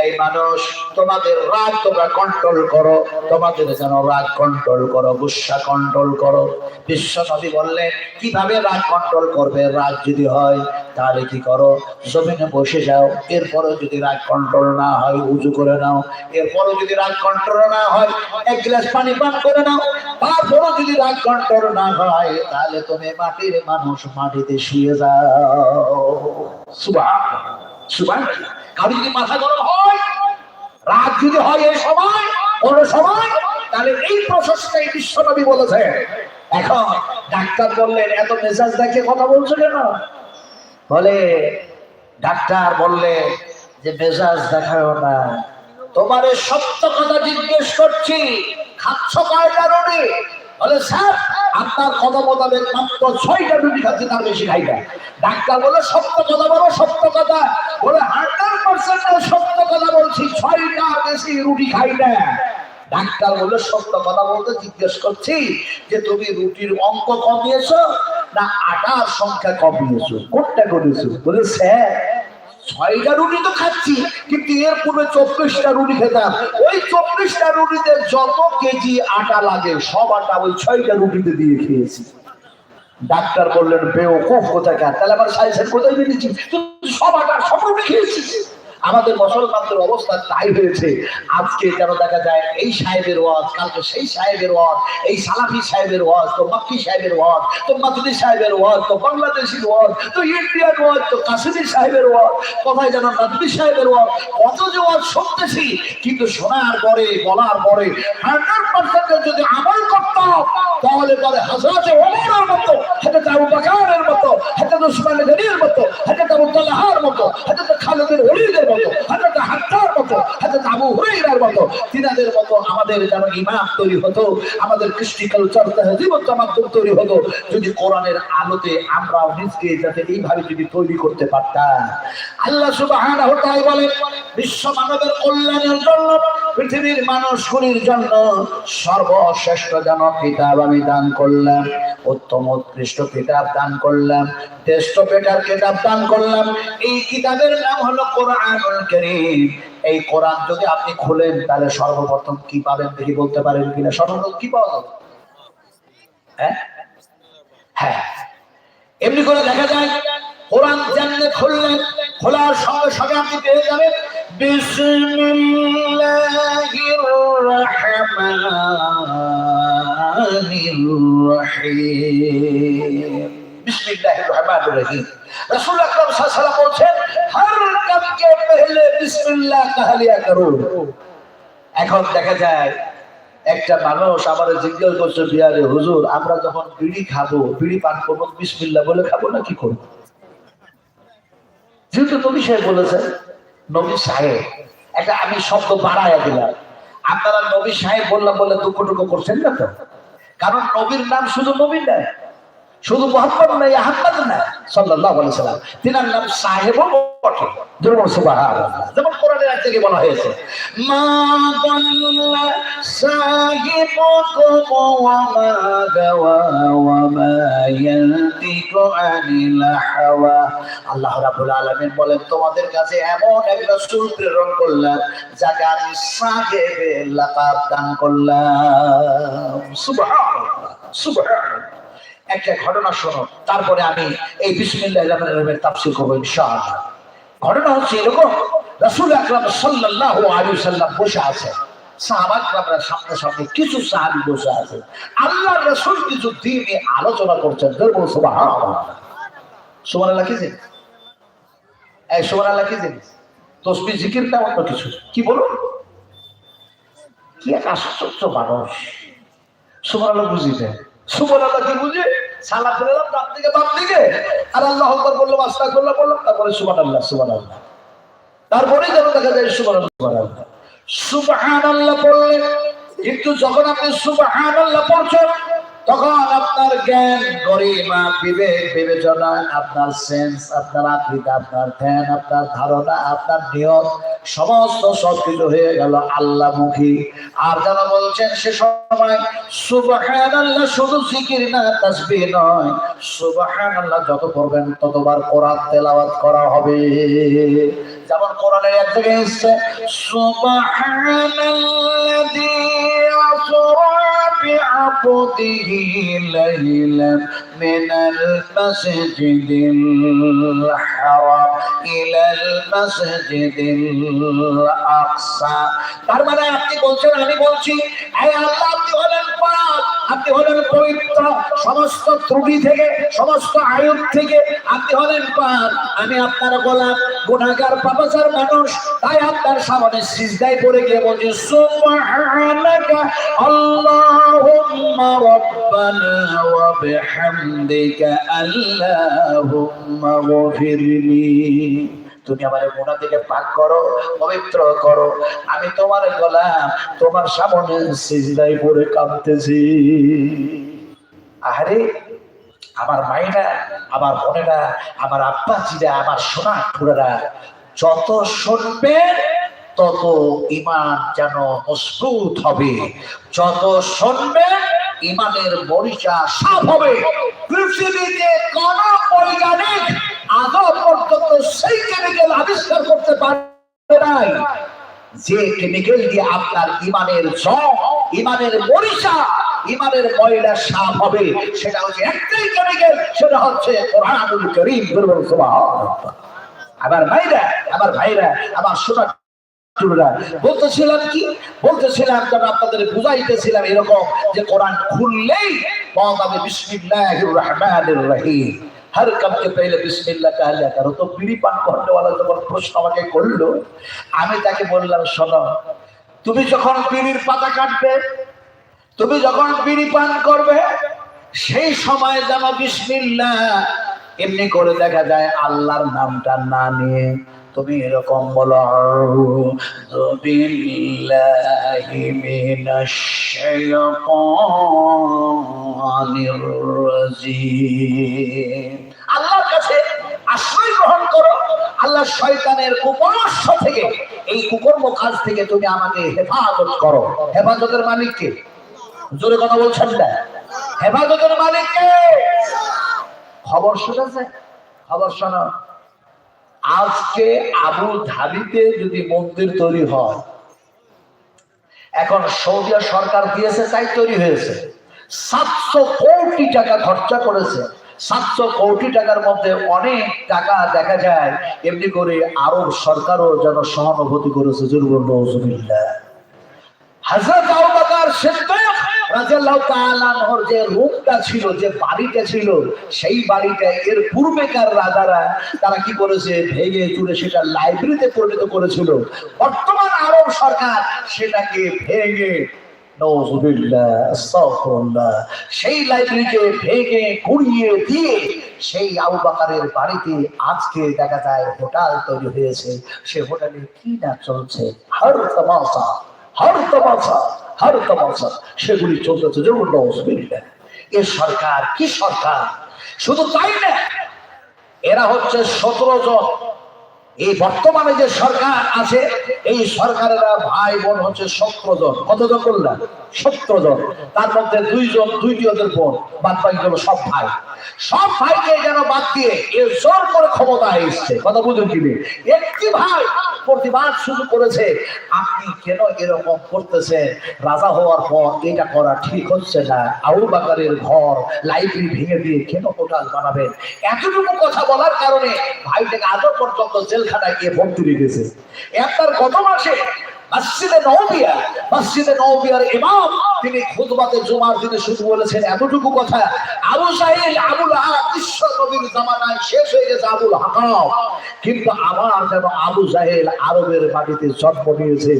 এই মানুষ, তোমাদের রাগ তোমরা কন্ট্রোল করো, তোমাদের যেন রাগ কন্ট্রোল করো, গুসা কন্ট্রোল করো। বিশ্ব নবী বললেন কিভাবে রাগ কন্ট্রোল করবে? রাগ যদি হয় তাহলে কি করো? জমিনে বসে যাও, এরপরে যদি রাগ কন্ট্রোল না হয় উজু করে নাও, এরপরে যদি রাগ কন্ট্রোল না হয় এক গ্লাস পানি পান করে নাও, তারপরে যদি রাগ কন্ট্রোল না হয় তাহলে তুমি মাটির মানুষ, মাটিতে শুয়ে যাও। সুবহানাল্লাহ, সুবহানাল্লাহ। কারো যদি মাথা গরম হয়, রাগ যদি হয় এই সময়, কোন সময়, তাহলে এই প্রসেসটাই বিশ্ব নবী বলেছে। এখন ডাক্তার বললেন এত মেজাজ দেখে কথা বলছো কেন? বলে ডাক্তার বললে যে মেজাজ দেখাও না, তোমারে সত্য কথা জিজ্ঞেস করছি, খাচ্ছ কয়টা রুটি? বলে স্যার আপনার কথা মোতাবেক মাত্র 6টা রুটি খাচ্ছি, তার বেশি খাই না। ডাক্তার বলে সত্য কথা বলো, সত্য কথা। বলে 100% সত্য কথা বলছি, 6টা বেশি রুটি খাই না। ডাক্তার বলে সত্য কথা বলতে জিজ্ঞেস করছি যে তুমি রুটির অঙ্ক কমিয়েছো না আটার সংখ্যা কমিয়েছো, কোনটা করেছো? বলে স্যার 6টা রুটি তো খাচ্ছি, কিন্তু এর পূর্বে 24টা রুটি খেতাম, ওই 24টা রুটিতে যত কেজি আটা লাগে সব আটা ওই 6টা রুটিতে দিয়ে খেয়েছি। ডাক্তার বললেন বেওকুফ কোথাকার, তাহলে আমার সাইজের কোথায় বেরিয়েছি? সব আটা সব রুটি খেয়েছি। আমাদের মুসলমানদের অবস্থা তাই হয়েছে। আজকে যেন দেখা যায় এই সাহেবের ওয়াজ, কালকে সেই সাহেবের ওয়াজ, এই সালাফি সাহেবের ওয়াজ, তো মাক্কি সাহেবের ওয়াজ, তো মাদুদি সাহেবের ওয়াজ, তো বাংলাদেশের ওয়াজ, তো ইন্ডিয়ান ওয়াজ, তো কাশ্মীরি সাহেবের ওয়াজ, কোথায় যেন নাদবি সাহেবের ওয়াজ। কত যে ওয়াজ শুনতেছি, কিন্তু শোনার পরে, বলার পরে 100% যদি আমল করতাম তাহলে পরে হযরত ওমরের মতো, হযরত আবু বকরের মতো, হযরত উসমান গনির মতো, হযরত আবু তালহার মতো, হযরত খালিদ বিন ওলীদের মতো, হযরত হাত্তার মতো, হযরত আবু হুরায়রার মতো, তিনাদের মতো আমাদের যেন ইমাম তৈরি হতো, আমাদের কৃষ্টি কালচার তাহযীব তামাদ্দুন তৈরি হতো, যদি কোরআনের আলোতে আমরাও নিজকে যাতে এইভাবে যদি তৈরি করতে পারতাম। আল্লাহ সুবহানাহু ওয়া তাআলা বলেন বিশ্ব মানবের কল্যাণের জন্য, পৃথিবীর মানুষগুলির জন্য সর্বশ্রেষ্ঠ যেন কিতাব আমি দান করলাম, উত্তম উৎকৃষ্ট কিতাব দান করলাম, শ্রেষ্ঠ পেটার কিতাব দান করলাম। এই কিতাবের নাম হলো কোরআনুল কারীম। এই কোরআন যদি আপনি খুলেন তাহলে সর্বপ্রথম কি পাবেন দেখি বলতে পারেন কিনা? সর্বপ্রথম কি পাওয়া যাবে? হ্যাঁ, এমনি করে দেখা যায় কোরআন যেমনি খুললেন, খোলার সঙ্গে সঙ্গে আপনি পেয়ে যাবেন বিসমিল্লাহির রহমানির রহিম। বিসমিল্লাহির রহমানির রহিম। রাসূল আকরাম সাল্লাল্লাহু আলাইহি ওয়াসাল্লাম বলেন হর কাম কে পহলে বিসমিল্লাহ কহা লিয়া করো। এখন দেখা যায় একটা মানুষ আমাদের জিজ্ঞেস করছে, বিয়ারে হুজুর আমরা যখন বিড়ি খাবো, বিড়ি পান করবো, বিসমিল্লাহ বলে খাবো না কি করবো? যেহেতু নবী সাহেব বলেছেন, নবী সাহেব একটা আমি শব্দ বাড়াইয়া দিলাম, আপনারা নবী সাহেব বললাম বলে দুঃখ টুকু করছেন না তো? কারণ নবীর নাম শুধু নবী না, শুধু মুহাম্মদ না, আহমদ না, সাল্লাল্লাহু আলাইহি সাল্লাম, তিনার নাম সাহেবও বটে। সুবহানাল্লাহ। যেমন কোরআনের আয়াত থেকে বলা হয়েছে মা দাল্লা সাহিবুকুম ওয়া মা গাওয়া ওয়া মা ইয়ানতিকু আনিল হাওয়া। আল্লাহ রাব্বুল আলামিন বলেন তোমাদের কাছে এমন এক রাসূল প্রেরণ করলাম যাকে আমি সাহেবে লাকাব দান করলাম। সুবহানাল্লাহ, সুবহানাল্লাহ। একটা ঘটনা শোনো, তারপরে আমি এই বিসমিল্লাহির রহমানির রহিমের তাফসীর করব ইনশাআল্লাহ। ঘটনা হচ্ছে এরকম, রাসূল আকরাম সাল্লাল্লাহু আলাইহি ওয়াসাল্লাম বসে আছেন, সাহাবারা সামনে সামনে কিছু সাহাবী বসে আছে, আল্লাহর রাসূল কিছু দ্বীনে আলোচনা করছেন। বলুন সুবহানাল্লাহ। সুবহানাল্লাহ কি জিনিস? এই সুবহানাল্লাহ কি জিনিস? তাসবিহ জিকিরটা অন্য কিছু। কি বলুন, কি এক আশ্চর্য মানুষ। সুবহানাল্লাহ বুঝি না, সুবহানাল্লাহ কি বুঝে? সালাত দিলাম ডান দিকে বাম দিকে, আর আল্লাহু আকবার বললাম, আস্তাগফিরুল্লাহ বললাম, তারপরে সুবহানাল্লাহ সুবহানাল্লাহ, তারপরেই যেন দেখা যায় সুবহানাল্লাহ সুবহানাল্লাহ সুবহানাল্লাহ বললেন। কিন্তু যখন আপনি সুবহানাল্লাহ পড়ছেন তখন আপনার জ্ঞান, গরিমা, বিবেক, বিবেচনা, আপনার সেন্স, আপনার আকৃতি, আপনার ধ্যান, আপনার ধারণা, আপনার নিয়ম সমস্ত সবকিছু হয়ে গেল আল্লাহমুখী। আর যারা বলছেন সে সময় সুবহানাল্লাহ শুধু জিকির না, তাসবিহ নয়, সুবহানাল্লাহ যত করবেন ততবার কোরআন তেলাওয়াত করা হবে। যেমন কোরআনের এক জায়গায় এসেছে সুবহানাল্লাযী আসরা بعبده ليلا من المسجد الحرام إلى المسجد الأقصى। তার মানে আপনি বলছেন, আমি বলছি, হে আল্লাহ আপনি হলেন পাক, আপনি হলেন পবিত্র, সমস্ত ত্রুটি থেকে, সমস্ত আয়ুব থেকে আপনি হলেন পাক। আমি আপনার গোলাম, গুনাহগার, পাপাচার মানুষ, তাই আপনার সামনে সিজদায় পড়ে গিয়ে বলছি সুবহানাকা আল্লাহুম্মা রাব্বানা ওয়া বিহামদিকা আল্লাহুম্মা গফিরলি। তুমি আমার গুনাহ থেকে পাক করো, পবিত্র করো। আমি তোমার গোলাম, তোমার সামনে সিজদায় পড়ে কাঁদতেছি। আরে আমার মায়েরা, আমার বোনেরা, আমার আব্বাজিরা, আমার সোনা ঠুরেরা, যত শুনবেন তত ঈমান যেন মজবুত হবে, যত শুনবেন ঈমানের মরিচা সাফ হবে। পৃথিবীতে কোন বৈজ্ঞানিক আজ পর্যন্ত সেই কেমিক্যাল আবিষ্কার করতে পারে নাই যে কেমিক্যাল দিয়ে আপনার ঈমানের জং, ঈমানের মরিচা, ঈমানের ময়লা সাফ হবে। সেটা হচ্ছে একটাই কেমিক্যাল, সেটা হচ্ছে কোরআনুল কারীম। সুবহানাল্লাহ। আমার ভাইরা, আমার ভাইরা, আমার সোনা বলতেছিলাম কি, বলতেছিলাম যেন আপনাদের বুঝাইতেছিলাম এরকম যে কোরআন খুললেই পাবে বিসমিল্লাহির রহমানির রহিম। हर कम के पहले बिस्मिल्लाह कहा लिया करो। तो बीड़ी पान करने वाला যখন প্রশ্ন আমাকে করলো, আমি তাকে বললাম শোনো, তুমি যখন বিড়ির পাতা কাটবে, তুমি যখন বিড়ি পান করবে, সেই সময় যেন বিসমিল্লাহ এমনি করে দেখা যায় আল্লাহর নামটা না নিয়ে তুমি এরকম বলো আউযু বিল্লাহি মিনাশ শাইতানির রাজীম। আল্লাহর কাছে আশ্রয় গ্রহণ করো, আল্লাহ শয়তানের কুপরামর্শ থেকে, এই কুকর্ম কাজ থেকে তুমি আমাকে হেফাজত করো। হেফাজতের মালিক কে? জোরে কথা বলছেন না? হেফাজতের মালিক কে? খবর শুনেছে? খবর শোনো, আজকে আবু ধাবিতে যদি মন্দির তৈরি হয়, এখন সৌদি সরকার দিয়েছে তাই তৈরি হয়েছে, 700 কোটি টাকা খরচা করেছে। 700 কোটি টাকার মধ্যে অনেক টাকা দেখা যায় এমনি করে আরব সরকারও যেন সহানুভূতি করেছে। হযরত আবু বকর সিদ্দিক রাদিয়াল্লাহু তাআলা আনহুর যে রূপটা ছিল, যে বাড়িটা ছিল, সেই বাড়িটা এর পূর্বেকার রাজারা তারা কি করেছে, ভেঙে চুরে সেটা লাইব্রেরিতে পরিণত করেছিল। বর্তমান আরব সরকার সেটাকে ভেঙে, নাউযুবিল্লাহ, আস্তাগফিরুল্লাহ, সেই লাইব্রেরিকে ভেঙে গুড়িয়ে দিয়ে সেই আবু বকরের বাড়িতে আজকে দেখা যায় হোটেল তৈরি হয়েছে। সে হোটেলে কি না চলছে, হর তামাশা, হর তামাশা, হর তামাশা সেগুলি চলতেছে। যেমন নাউযুবিল্লাহ। এ সরকার কি সরকার! শুধু তাই না, এরা হচ্ছে 17 জন। এই বর্তমানে যে সরকার আছে, এই সরকারেরা ভাই বোন হচ্ছে 17 জন। কতজন বললাম? 17 জন। তার মধ্যে 2 জন, 2টি ওদের বোন, বাদ বাকি হলো সব ভাই। সব ভাইকে যেন বাদ দিয়ে এর জোর করে ক্ষমতা এসছে। কথা বুঝুন কি? একটি ভাই প্রতিবাদ শুরু করেছে, আপনি কেন এরকম করতেছেন? রাজা হওয়ার পর এটা করা ঠিক হচ্ছে না। আবু বকরের ঘর, লাইব্রেরি ভেঙে দিয়ে কেন হোটেল বানাবেন? এতটুকু কথা বলার কারণে ভাইটাকে আজও পর্যন্ত জেলখানায় গিয়ে ভর্তি রেখেছে। আপনার গত মাসে মসজিদে নববিয়ার ইমাম তিনি খুতবাতে জুমার দিনে শুধু বলেছেন এতটুকু কথা, আবু সাহিল আবুল হক বিশ্ব নবীর জামানায় শেষ হয়ে গেছে আবুল হাকাম, কিন্তু আমার যেন আবু জাহেল আরবের মাটিতে জন্ম নিয়েছে।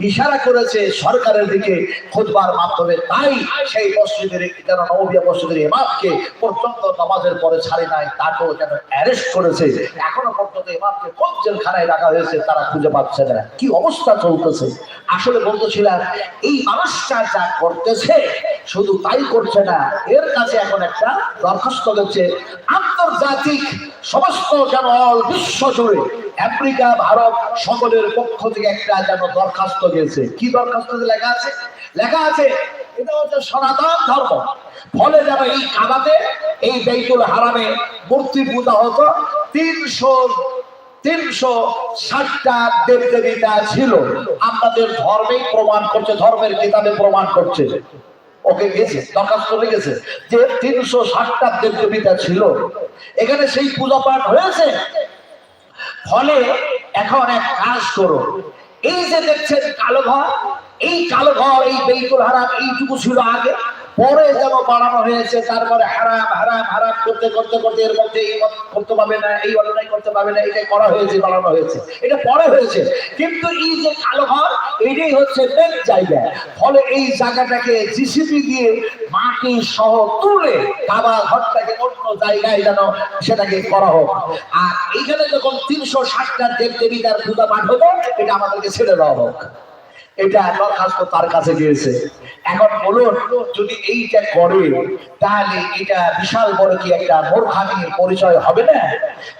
ইশারা করেছে সরকারের দিকে খুতবার মাধ্যমে। তাই সেই মসজিদের যেন নববিয়া মসজিদের ইমামকে পর্যন্ত নামাজের পরে ছাড়ি নাই, তাকেও যেন অ্যারেস্ট করেছে। এখনো পর্যন্ত ইমামকে কোন জেলখানায় রাখা হয়েছে তারা খুঁজে পাচ্ছে না। কি অবস্থা চলছে! বলতেছে। আসলে বলতেছিলাম এই মানুষটা যা করতেছে শুধু তাই করছে না, এর কাছে এখন একটা দরখাস্ত দিচ্ছে আন্তর্জাতিক সমস্ত যেন বিশ্ব জুড়ে আমেরিকা ভারত সকলের পক্ষ থেকে একটা যেন দরখাস্ত গেছে। কি দরখাস্ত লেখা আছে? লেখা আছে এটা হচ্ছে সনাতন ধর্ম, ফলে যেন এই কাবাতে এই বাইতুল হারামে মূর্তি পূজা হতো। 360টা দেবদেবীতা ছিল, আমাদের ধর্মেই প্রমাণ করছে, ধর্মের কিতাবে প্রমাণ করছে। ওকে গেছে দরখাস্ত গেছে যে 360টা দেবদেবীতা ছিল, এখানে সেই পূজা পাঠ হয়েছে। ফলে এখন এক কাজ করো, এই যে দেখছেন কালো ঘর, এই কালো ঘর এই বাইতুল হারাম এইটুকু ছিল আগে, পরে যেন বাড়ানো হয়েছে। তারপরে হারাম হারাম হারাম করতে করতে করতে এর মধ্যে এই করতে পারবে না, এই অন্যায় করতে পারবে না, এটাই করা হয়েছে, বাড়ানো হয়েছে, এটা পরে হয়েছে। কিন্তু এই যে কালো ঘর এটাই হচ্ছে মেন জায়গা। ফলে এই জায়গাটাকে জিসিবি দিয়ে মাটি সহ তুলে কাবা ঘরটাকে অন্য জায়গায় যেন সেটাকে করা হোক। আর এইখানে যখন 360টা দেবদেবীতার পূজা পাঠ হতো, এটা আমাদেরকে ছেড়ে দেওয়া হোক। এটা দরখাস্ত তার কাছে গিয়েছে। এখন বলুন, যদি এইটা করে তাহলে এটা বিশাল বড় কি একটা মূর্খামির পরিচয় হবে না?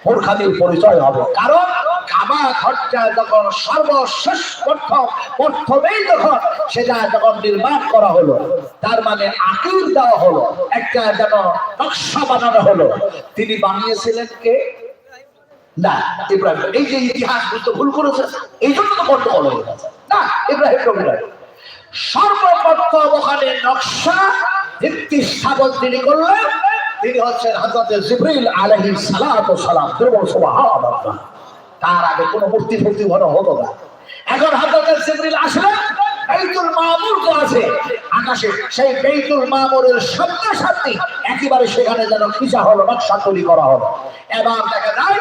মূর্খামির পরিচয় হবে। কারণ কাবা ঘরটা যখন সর্বশেষ প্রথমেই যখন সেটা যখন নির্মাণ করা হলো, তার মানে আকির দেওয়া হলো, একটা যেন নকশা বানানো হলো। তিনি বানিয়েছিলেন কে? না, ইব্রাহিম। এই যে ইতিহাস বুঝতে ভুল করেছে, এই জন্য তো গন্ডগোল হয়ে গেছে। না, ইব্রাহিম সর্বপ্রথম ওখানে নকশা ভিত্তি স্থাপন তিনি করলেন, তিনি হচ্ছেন হযরত জিবরিল আলাইহিস সালাতু সালাম। সুবহানাল্লাহ। তার আগে কোনো মূর্তি ফুর্তি ঘন হতো না। এখন হযরত জিবরিল আসলেন, বাইতুল মামুর তো আছে আকাশে, সেই বাইতুল মামুরের সামনে সামনে একেবারে সেখানে যেন খিচা হলো, নকশা তৈরি করা হলো। এবার দেখা যায়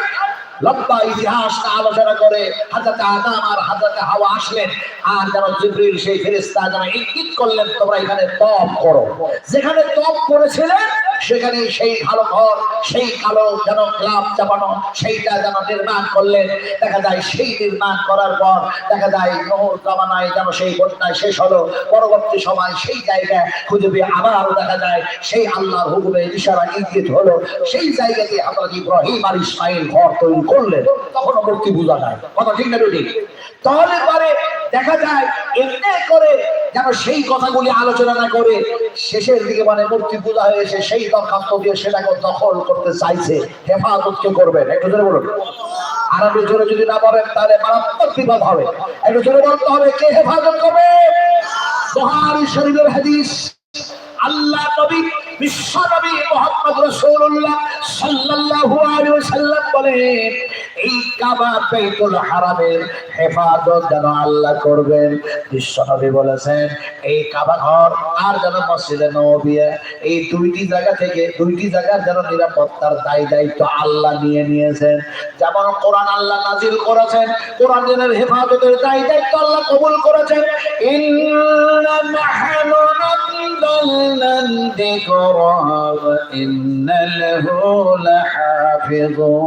লম্বা ইতিহাস আলোচনা করে হযরত আদম আর হযরত হাওয়া আসলেন, আর যেন জিবরিল সেই ফেরেশতা যেন ইঙ্গিত করলেন তোমরা এখানে তপ করো। যেখানে তপ করেছিলেন সেখানে সেই কালো ঘর, সেই কালো যেন গ্লাব চাপানো, সেইটা যেন নির্মাণ করলেন। দেখা যায় সেই নির্মাণ করার পর দেখা যায় নহর জামানায় যেন সেই বন্যায় শেষ হলো। পরবর্তী সময় সেই জায়গায় খুঁজে পেয়ে আবারও দেখা যায় সেই আল্লাহর হুকুমে ইশারা ইঙ্গিত হলো, সেই জায়গাতে হযরত ইব্রাহিম আর ইসমাঈল ঘর তৈরি করলেন। তখনও মূর্তি পূজা নাই, কথা ঠিক না ঠিক? তাহলে পরে দেখা যায় এমনি করে যেন সেই কথাগুলি আলোচনা না করে শেষের দিকে মানে মূর্তি পূজা হয়েছে, সেই দরখাস্ত দিয়ে সেটাকে দখল করতে চাইছে। হেফাজত কে করবেন? একটু জোরে বলুন। আর একটু জোরে যদি না বলেন তাহলে মারাত্মক বিপদ হবে। একটু জোরে বলতে হবে, কে হেফাজত করবে? বুখারী শরীফের হাদিস, আল্লাহ নবী বিশ্ব নবী মুহাম্মদ রাসূলুল্লাহ সাল্লাল্লাহু আলাইহি ওয়াসাল্লাম বলেন, এই কাবা বাইতুল হারামের হেফাজত যেন আল্লাহ করবেন। বিশ্ব নবী বলেছেন এই কাবা ঘর আর যেন মসজিদে নববী, এই দুইটি জায়গা থেকে দুইটি জায়গার যেন নিরাপত্তার দায়িত্ব আল্লাহ নিয়ে নিয়েছেন। যেমন কোরআন আল্লাহ নাজিল করেছেন, কোরআনের হেফাজতের দায়িত্ব আল্লাহ কবুল করেছেন। ইন্না নাহনু নাযালনা যিকরা ওয়া ইন্না লাহু লাহাফিজুন।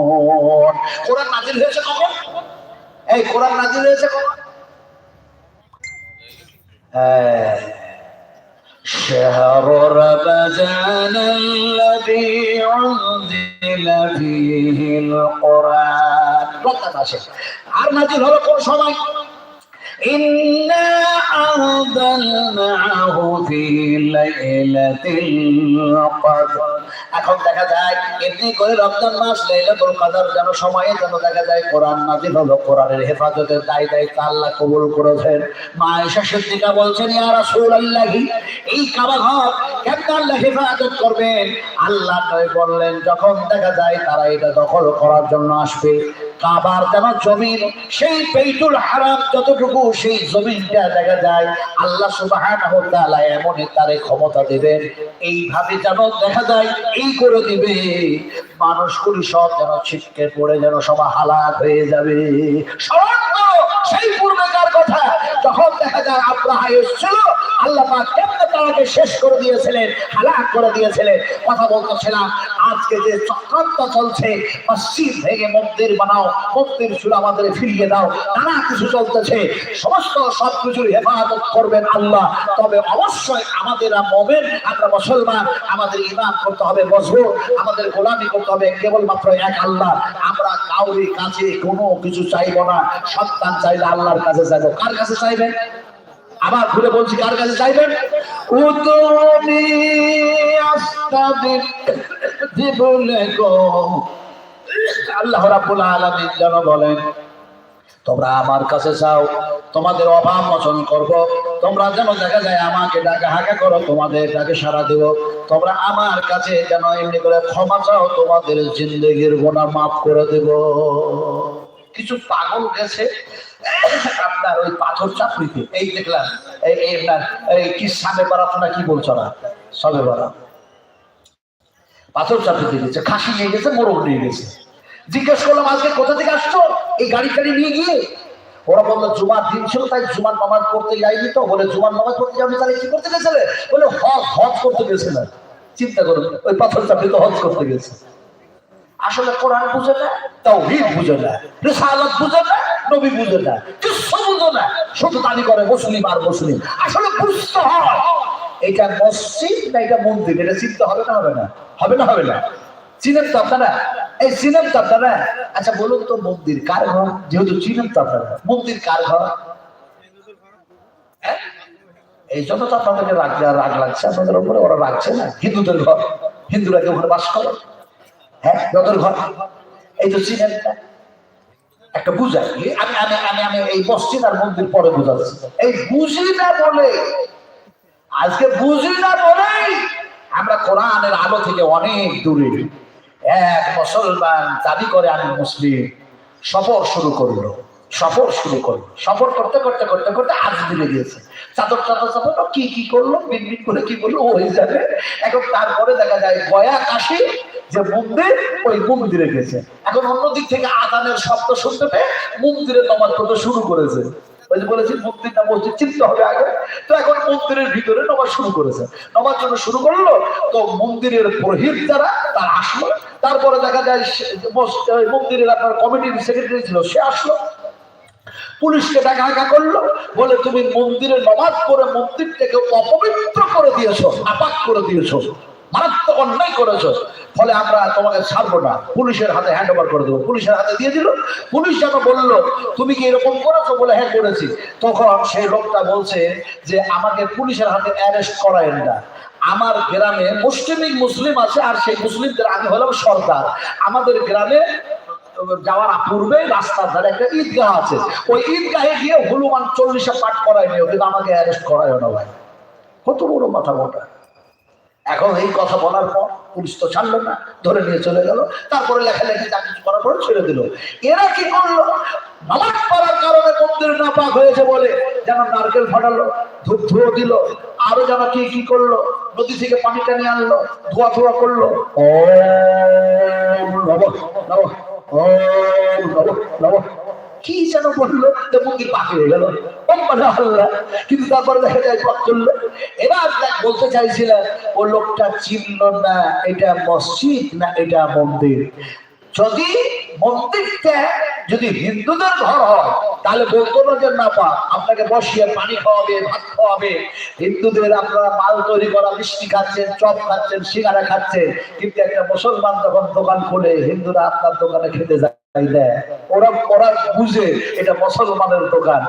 কোরআন নাজিল হয়েছে কখন? এই কোরআন নাজিল হয়েছে কখন? شهر رمضان الذي أنزل فيه القرآن। আর নাজিল হলো কোন সময়? إنا أنزلناه في ليلة القدر। এখন দেখা যায় এমনি করে রমজান মাস লাইলাতুল কদর যেন সময়ে যেন দেখা যায় কোরআন নাযিল হলো, কোরআনের হেফাজতের দায়িত্ব আল্লাহ কবুল করেছেন। মা আয়েশা সিদ্দিকা বলছেন, ইয়া রাসূলুল্লাহ, এই কাবা ঘর কেমন আল্লাহ হেফাজত করবেন? আল্লাহ নবী বললেন, যখন দেখা যায় তারা এটা দখল করার জন্য আসবে, কাবার যেন জমিন, সেই বাইতুল হারাম যতটুকু সেই জমিনটা দেখা যায় আল্লাহ সুবহানাহু ওয়া তাআলা এমনই তারে ক্ষমতা দিবেন, এইভাবে যেন দেখা যায় এই করে দিবে মানুষগুলি সব যেন ছিটকে পড়ে যেন সব হালাক হয়ে যাবে। স্মরণ করো সেই পূর্বেকার কথা, যখন দেখা যায় আব্রাহা এসেছিল আল্লাহ পাক কেমনে তাকে শেষ করে দিয়েছিলেন, হালাক করে দিয়েছিলেন। কথা বলতেছিলাম আজকে যে চক্রান্ত চলছে, মসজিদ ভেঙে মন্দির বানাও, মন্দির শুধু আমাদের ফিরিয়ে দাও, নানা কিছু চলতেছে, সমস্ত সবকিছুর হেফাজত করবেন আল্লাহ। তবে অবশ্যই আমাদের মুমিন, আমরা মুসলমান, আমাদের ঈমান করতে হবে মজবুত, আমাদের গোলামি করতে হবে কেবলমাত্র এক আল্লাহ। আমরা কাউরি কাছে কোনো কিছু চাইবো না। সন্তান চাইলে আল্লাহর কাছে চাইবো। কার কাছে চাইবেন? আবার ঘুরে বলছি, কার কাছে চাইবেন? উদুনি আস্তাগফির বলে গো আল্লাহ রাব্বুল আলামিন যেন বলেন তোমরা আমার কাছে চাও, তোমাদের অভাব মোচন করব। তোমরা যেন দেখা যায় আমাকে ডাকা হাঁকা করো, তোমাদের ডাকে সাড়া দেব। তোমরা আমার কাছে যেন এমনি করে ক্ষমা চাও, তোমাদের জিন্দেগির গুনাহ মাফ করে দেব। কিছু পাগল গেছে আপনার ওই পাথর চাপড়িতে, এই দেখলাম এই কি সাবে বারাত না কি বলছো না, সবে বারাত পাথর চাপড়িতে গেছে, খাসি নিয়ে গেছে, মোরগ নিয়ে গেছে। জিজ্ঞেস করলাম আজকে কোথা থেকে আসছো এই গাড়ি টাড়ি নিয়ে গিয়ে? ওরা বললো জুমার দিন ছিল তাই জুমার নামাজ পড়তে যাইনি। তো বলে জুমার নামাজ পড়তে যাবি, তাহলে কি করতে গেছিলে? বলে হজ করতে গেছিলেন। চিন্তা করুন, ওই পাথর চাপড়ি তো হজ করতে গেছে। আসলে কোরআন বুঝে না, তাওহীদ বুঝে না, রিসালাত বুঝে না, নবী বুঝে না, কিছু বুঝে না, শুধু দাবি করে মুসলিম আর মুসলিম। আসলে বুঝতে হয় এটা মসজিদ না এটা মন্দির, এটা চিন্তা হবে না? হবে না? হবে না? হবে না? চিনেন তো আপনারা? এই চিনেন তো আপনারা? আচ্ছা বলুন তো, মন্দির কার ঘর? যেহেতু চিনেন তো আপনারা, মন্দির কার ঘর? এই জন্য তো আপনাদেরকে রাগ লাগছে আপনাদের উপরে। ওরা রাখছে না, হিন্দুদের ঘর, হিন্দুরা কেউ ওখানে বাস করে। হ্যাঁ, যত ঘর এই তো চিনেন না। একটা বুঝাই, আমি আমি আমি আমি এই মসজিদ আর মন্দির পরে বুঝাচ্ছি। এই বুঝি না বলে, আজকে বুঝি না বলেই আমরা কোরআনের আলো থেকে অনেক দূরে। এক মুসলমান দাবি করে আমি মুসলিম, সফর শুরু করলো। সফর করতে করতে করতে করতে আজ দিলে গিয়েছে। চাদর কি করলো, বিনবিন করে কি বললো ও হয়ে যাবে। এখন তারপরে দেখা যায় গয়া কাশি যে মন্দির, ওই মন্দিরে গেছে। এখন অন্যদিক থেকে আযানের শব্দ শুনতে পেয়ে মন্দিরে নামাজ পড়তে শুরু করেছে। ওই যে বলেছি মন্দির না মসজিদ চিনতে হবে আগে। তো এখন মন্দিরের ভিতরে নামাজ শুরু করেছে, নামাজ জন্য শুরু করলো। তো মন্দিরের পুরোহিত যারা তারা আসলো। তারপরে দেখা যায় মন্দিরের আপনার কমিটির সেক্রেটারি ছিল, সে আসলো। পুলিশকে ডাকা হাঁকা করলো, বলে তুমি মন্দিরে নামাজ পড়ে মন্দিরটাকে অপবিত্র করে দিয়েছো, নাপাক করে দিয়েছো, মারাত্মক অন্যায় করেছো, ফলে আমরা তোমাকে ছাড়বো না, পুলিশের হাতে হ্যান্ড ওভার করে দেবো। পুলিশের হাতে দিয়ে দিল। পুলিশ যেন বললো তুমি কি এরকম করেছো? বলে হ্যাঁ করেছি। তখন সেই লোকটা বলছে যে আমাকে পুলিশের হাতে অ্যারেস্ট করায় না, আমার গ্রামে মুসলিম আছে, আর সেই মুসলিমদের আমি হলাম সরকার। আমাদের গ্রামে যাওয়ার পূর্বে রাস্তার ধারে একটা ঈদগাহ আছে, ওই ঈদগাহে গিয়ে হনুমান 40 পাঠ করায় নিও, কিন্তু আমাকে অ্যারেস্ট করায় না। ভাই কত বড় মাথা মোটা। এখন এই কথা বলার পর পুলিশ তো ছাড়লো না, ধরে নিয়ে চলে গেল। তারপরে লেখালেখি যা কিছু করার পরে ছেড়ে দিল। এরা কি করলো? নামাজ পড়ার কারণে মন্দির নাপাক হয়েছে বলে যেন নারকেল ফাটালো, ধূপ ধুয়ো দিল, আরো যেন কি করলো, নদী থেকে পানি টানি আনলো, ধোয়া ধোয়া করলো, কি যেন বললো, মন্দির পাক হয়ে গেল। কিন্তু তারপরে দেখা যায় পাক করলো। এবার বলতে চাইছিলেন ও লোকটা চিনল না এটা মসজিদ না এটা মন্দির। যদি মন্দিরটা যদি হিন্দুদের ঘর হয় তাহলে বলতো না যে না পাক, আপনাকে বসিয়ে পানি খাওয়াবে, ভাত খাওয়াবে। হিন্দুদের আপনারা মাল তৈরি করা মিষ্টি খাচ্ছেন, চপ খাচ্ছেন, সিঙ্গারা খাচ্ছেন, কিন্তু একটা মুসলমান যখন দোকান খোলে হিন্দুরা আপনার দোকানে খেতে যায় দেয়, ওরা বুঝে এটা মুসলমানের দোকান।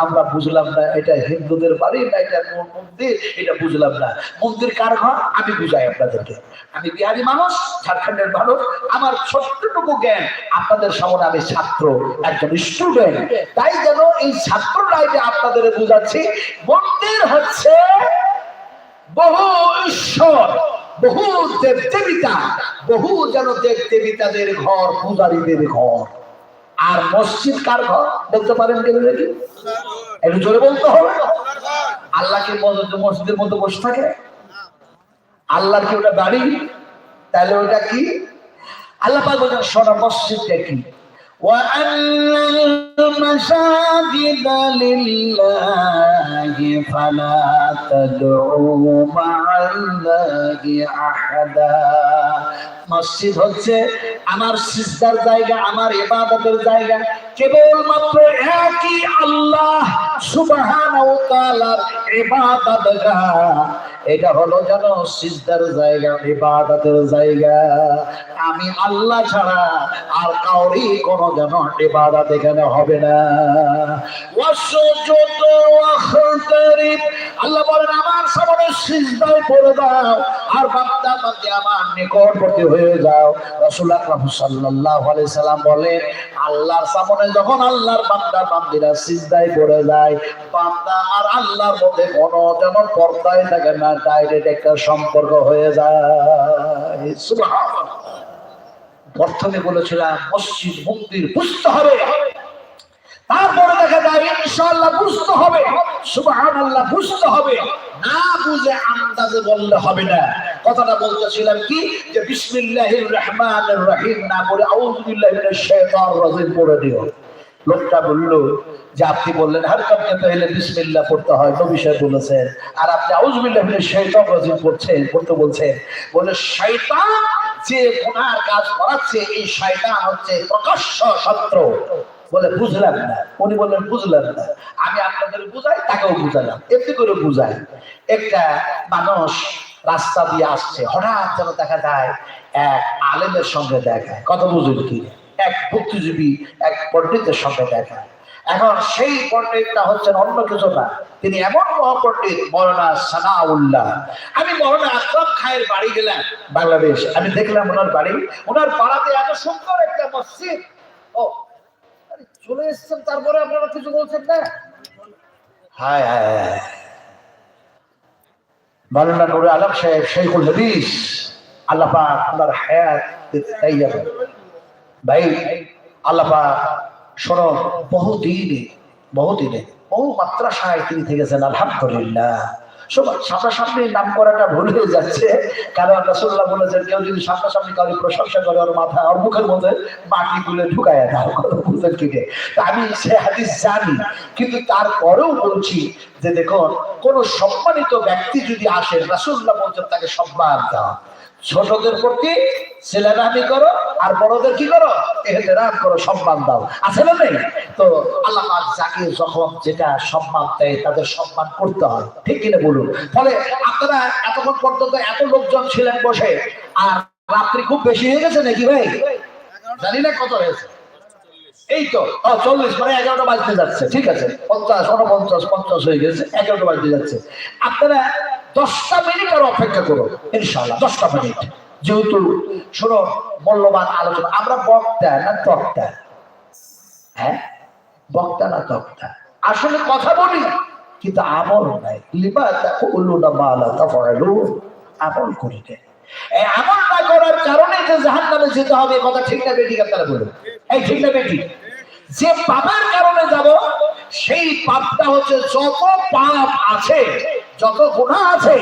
আমরা বুঝলাম না এটা হিন্দুদের বাড়ি না এটা মন্দির, এটা বুঝলাম না। মন্দির কার ঘর আমি বুঝাই আপনাদেরকে। আমি বিহারি মানুষ, ঝাড়খণ্ডের মানুষ, আমার ছোট্টটুকু জ্ঞান আপনাদের সামনে, আমি ছাত্র, একজন স্টুডেন্ট, তাই যেন এই ছাত্র লাইফে আপনাদের বুঝাচ্ছি মন্দির হচ্ছে বহু ঈশ্বর, বহু দেব দেবিতা, বহু যেন দেব দেবিতাদের ঘর, পূজারীদের ঘর। আর মসজিদ কার ঘর বলতে পারেন কেন? নাকি একটু জোরে বলতে হবে। আল্লাহ কি মসজিদের মধ্যে বসে থাকে? আল্লাহর কি ওটা বাড়ি? তাহলে ওটা কি? আল্লাহ পাক বলেন শোনো মসজিদটা কি? وأن المساجد لله فلا تدعوا مع الله أحدا মসজিদ হচ্ছে আমার সিজদার জায়গা, আমার ইবাদতের জায়গা। কেবলমাত্র একই আল্লাহ সুবহানাহু ওয়া তাআলার ইবাদতগাহ, এটা হলো যেন সিজদার জায়গা, ইবাদতের জায়গা। আমি আল্লাহ ছাড়া আর কাউরি কোনো যেন ইবাদত এখানে হবে না। ওয়াসজুদ ওয়াখতারিব, আল্লাহ বলেন আমার সামনে সিজদায় পড়ে দাও আর বান্দা বান্দী আমার নিকটবর্তী হয়ে যাও। রাসূল আকরাম সাল্লাল্লাহু আলাইহি সাল্লাম বলেন আল্লাহর সামনে যখন আল্লাহর বান্দা বান্দীরা সিজদায় পড়ে যায়, বান্দা আর আল্লাহর মধ্যে কোনো যেন পর্দায় থাকে না, ডাইরেক্ট একটা সম্পর্ক হয়ে যায়। সুবহানাল্লাহ। প্রথমে বলেছিলাম মসজিদ মন্দির বুঝতে হবে, তারপরে দেখা যায় ইনশাআল্লাহ বুঝতে হবে, সুবহানাল্লাহ বুঝতে হবে। না বুঝে আন্দাজে বললে হবে না। কথাটা বলতেছিলাম কি যে বিসমিল্লাহির রহমানির রহিম না বলে আউযু বিল্লাহি মিনাশ শাইতানির রাজিম পড়ে দিও। লোকটা বলল যে আপনি বললেন হর কামে পহলে বিসমিল্লাহ পড়তে হয়, নবী সাহেব বলেছেন, আর আপনি আউযু বিল্লাহি মিনাশ শাইতানির রাজিম পড়তে বলছেন। বলে শয়তান যে গুনার কাজ করাচ্ছে, এই শয়তান হচ্ছে প্রকাশ্য শত্রু। বলে বুঝলাম না। উনি বললেন বুঝলাম না, আমি আপনাদের বুঝাই, তাকেও বুঝালাম, এমনি করে বুঝাই। একটা মানুষ রাস্তা দিয়ে আসছে, হঠাৎ যেন দেখা যায় এক আলেমের সঙ্গে দেখায়, কথা বুঝুন কি, এক বুদ্ধিজীবী এক পণ্ডিতের সঙ্গে দেখায়। এখন সেই পণ্ডিতটা হচ্ছেন অন্য কিছু না, তিনি এমন মহাপণ্ডিত মৌলানা সানাউল্লাহ। আমি মৌলানা আকরাম খায়ের বাড়ি গেলাম বাংলাদেশ, আমি দেখলাম ওনার বাড়ি, ওনার পাড়াতে এত সুন্দর একটা মসজিদ। ও চলে এসছেন, তারপরে আপনারা কিছু বলছেন না? হায় হায়, মাওলানা নুরুল আলম সাহেব শাইখুল হাদিস, আল্লাহ পাক ওনার হায়াত তাইয়্যিব। ভাই আল্লাহ পাক শোনো, বহুদিনে বহু মাদ্রাসায় তিনি থেকেছেন, আলহামদুলিল্লাহ। সবার সামনাসামনি নাম করাটা ভুল হয়ে যাচ্ছে, কারণ রাসূলুল্লাহ বলেছেন কেউ যদি সামনাসামনি কাউকে প্রশংসা করে ওর মাথা ওর মুখের মধ্যে মাটি গুলে ঢুকায় দাও, বুঝলেন কি? আমি সে হাদিস জানি, কিন্তু তারপরেও বলছি যে দেখুন, কোন সম্মানিত ব্যক্তি যদি আসে, রাসূলুল্লাহ বলছেন তাকে সম্মান দাও। ছোটদের প্রতি ছেলেরামি করো, আর বড়দের কি করো, এহতেরাম করো, সম্মান দাও। আছে না নেই? তো আল্লাহ পাক যাকে যখন যেটা সম্মান দেয় তাদের সম্মান করতে হয়, ঠিক কিনা বলুন? ফলে আপনারা এতক্ষণ পর্যন্ত এত লোকজন ছিলেন বসে, আর রাত্রি খুব বেশি হয়ে গেছে নাকি ভাই? জানি না কত হয়েছে, এই তো 40, মানে 11টা বাজতে যাচ্ছে। ঠিক আছে, 50, 49, 50 হয়ে গেছে, 11টা বাজতে যাচ্ছে। আপনারা 10টা মিনিট আর অপেক্ষা করো, ইনশাআল্লাহ 10টা মিনিট। যেহেতু শোনো, মূল্যবান আলোচনা। আমরা বক্তা না তক্তা? হ্যাঁ, বক্তা না তক্তা? আসলে কথা বলি কিন্তু আমল নাই। আমল করি না। এই আমল না করার কারণে যে জাহান্নামে যেতে হবে, কথা ঠিক না বেঠিক? আপনারা বলুন, এই ঠিক না বেঠিক? যে পাপের কারণে যাব, সেই পাপটা হচ্ছে যত পাপ আছে, যত গুনাহ আছে,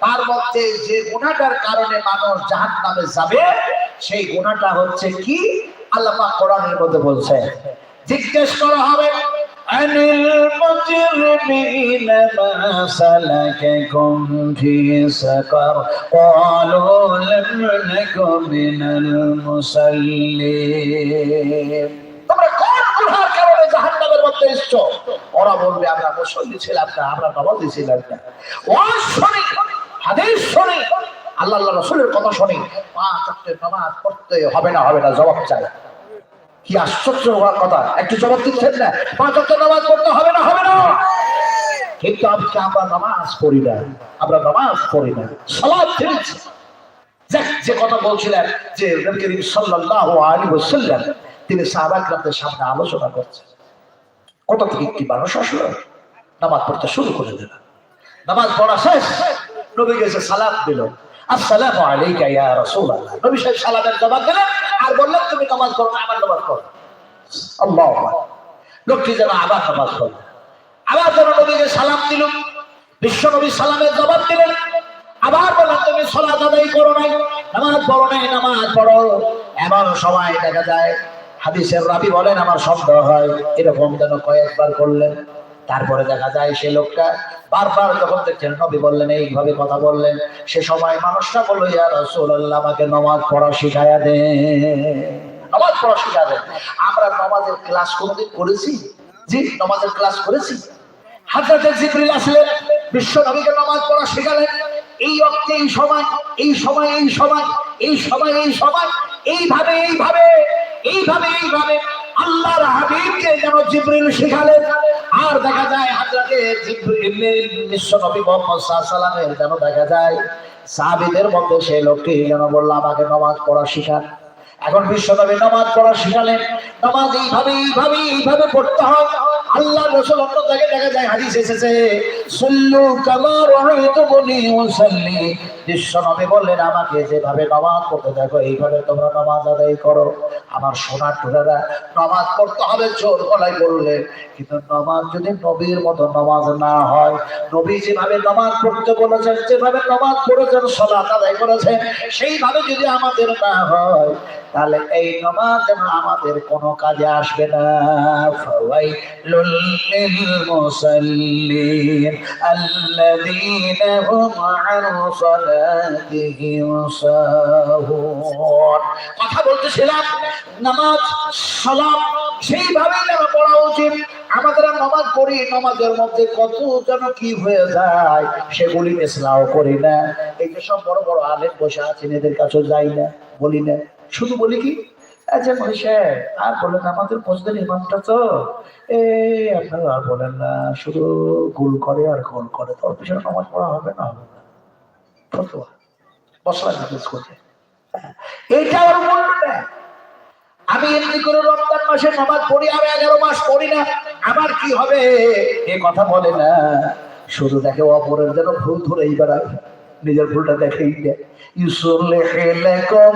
তার মধ্যে যে গুনাহটার কারণে মানুষ জাহান্নামে যাবে, সেই গুনাহটা হচ্ছে কি? আল্লাহ পাক কোরআনের মধ্যে বলছে, জিজ্ঞেস করা হবে আনিল মুজরিমিনা মা সালাকাকুম ফি সাকার ক্বালু লাম নাকু মিনাল মুসাল্লিন। তোমরা কোন গুনাহের কারণে জাহান্নামের মধ্যে এসেছো? ওরা বলবে আমরা মুসল্লি ছিলাম না, আমরা নামাজি ছিলাম না। ওয়াজ শুনি, হাদিস শুনি, আল্লাহ রাসূলের কথা শুনি, 5 ওয়াক্তের নামাজ পড়তে হবে না জবাব চাই। কি আশ্চর্য হওয়ার কথা, একটু জবাব দিচ্ছেন না? 5 ওয়াক্ত নামাজ পড়তে হবে না কিন্তু আজকে আমরা নামাজ পড়ি না, সালাত ছেড়েছি। যে কথা বলছিলেন যে নবী করিম সাল্লাল্লাহু আলাইহি ওয়াসাল্লাম তিনি সাহাবাদের সামনে আলোচনা করছেন, কত থেকে একটি মানুষ আসলো, নামাজ পড়তে শুরু করে দিল। নামাজ পড়া শেষ, নবী এসে সালাত দিল, আসসালামু আলাইকা ইয়া রাসূলুল্লাহ। নবী সাহেব সালামের জবাব দিলেন আর বললেন তুমি নামাজ পড়ো না, আবার নামাজ পড়ো। আল্লাহু আকবার। লোকটি যেন আবার নামাজ পড়ল, আবার যেন নবীকে সালাম দিল, বিশ্ব নবী সালামের জবাব দিলেন, আবার বললেন তুমি সালাত আদায় করো নাই, নামাজ পড়ো নাই, নামাজ পড়ো। এমন সময় দেখা যায় হাদিসের রাবী বলেন আমার সন্দেহ হয় এরকম যেন কয়েকবার করলেন। তারপরে দেখা যায় সে লোকটা বারবার যখন দেখছেন নবী বললেন এইভাবে কথা বললেন, সে সময় মানুষটা বলল ইয়া রাসূলুল্লাহ আমাকে নামাজ পড়া শিখায়া দেন, নামাজ পড়া শিখায়া দেন। আমরা নামাজের ক্লাস কোনোদিন করেছি? জি, নামাজের ক্লাস করেছি। হযরত জিবরিল আসলেন, বিশ্ব নবীকে নামাজ পড়া শেখালেন। এই অর্থে এই সময় এই সময় এই সময় এই সময় এই সময় এইভাবে এইভাবে এইভাবে এইভাবে আল্লাহর হাবিবকে যেন জিবরিল শেখালেন। আর দেখা যায় হযরতে জিবরিল বিশ্ব নবী মুহাম্মদ সাল্লাল্লাহু আলাইহি ওয়াসাল্লামের যেন দেখা যায় সাহাবীদের মধ্যে সেই লোকটি যেন বলল আমাকে নামাজ পড়া শিখান। এখন বিশ্ব নবী নামাজ পড়া শিখালেন। নামাজ এইভাবে এইভাবে এইভাবে পড়তে হয়। আল্লাহ রাসূল অন্য জায়গায় দেখা যায় হাদিস এসেছে সাল্লু কামা রাআইতুমুনি উসাল্লি, বিশ্ব নবী বললেন আমাকে যেভাবে নামাজ পড়তে দেখো এইভাবে তোমরা নামাজ আদায় করো। আমার সোনার টুকরারা, নামাজ পড়তে হবে জোর গলায় বললে, কিন্তু নামাজ যদি নবীর মতো নামাজ না হয়, নবী যেভাবে নামাজ পড়তে বলেছেন, যেভাবে নামাজ পড়েছেন, সালাত আদায় করেছেন, সেইভাবে যদি আমাদের না হয়, তাহলে এই নামাজ যেন আমাদের কোনো কাজে আসবে না। ফাওয়াইলুল লিল মুসাল্লিন আল্লাযীনা হুম আন সালাতিহিম সাহুন। কথা বলতেছিলাম নামাজ সালাত সেইভাবে যেন পড়া উচিত। আমাদের নামাজ পড়ি, নামাজের মধ্যে কত যেন কি হয়ে যায় সেগুলি ইসলাহ করি না। এই যে সব বড় বড় আলেম বসে আছেন এদের কাছে যাই না, বলি না, শুধু বলি কি আচ্ছা মহিষে আর বলেন আমাদের মসজিদের ইমামটা তো আপনারা আর বলেন না, শুধু গুল করে আর গোল করে, তোর পিছনে নামাজ পড়া হবে না, হবে না, বসলা জিজ্ঞেস করছে। এইটা আর বলবে না আমি এমনি করে রমজান মাসে নামাজ পড়ি আর 11 মাস পড়ি না, আমার কি হবে, এ কথা বলে না। শুধু দেখে অপরের যেন ভুল ধরেই বেড়ায়, নিজের ভুলটা দেখেই দেয়। يصلح لكم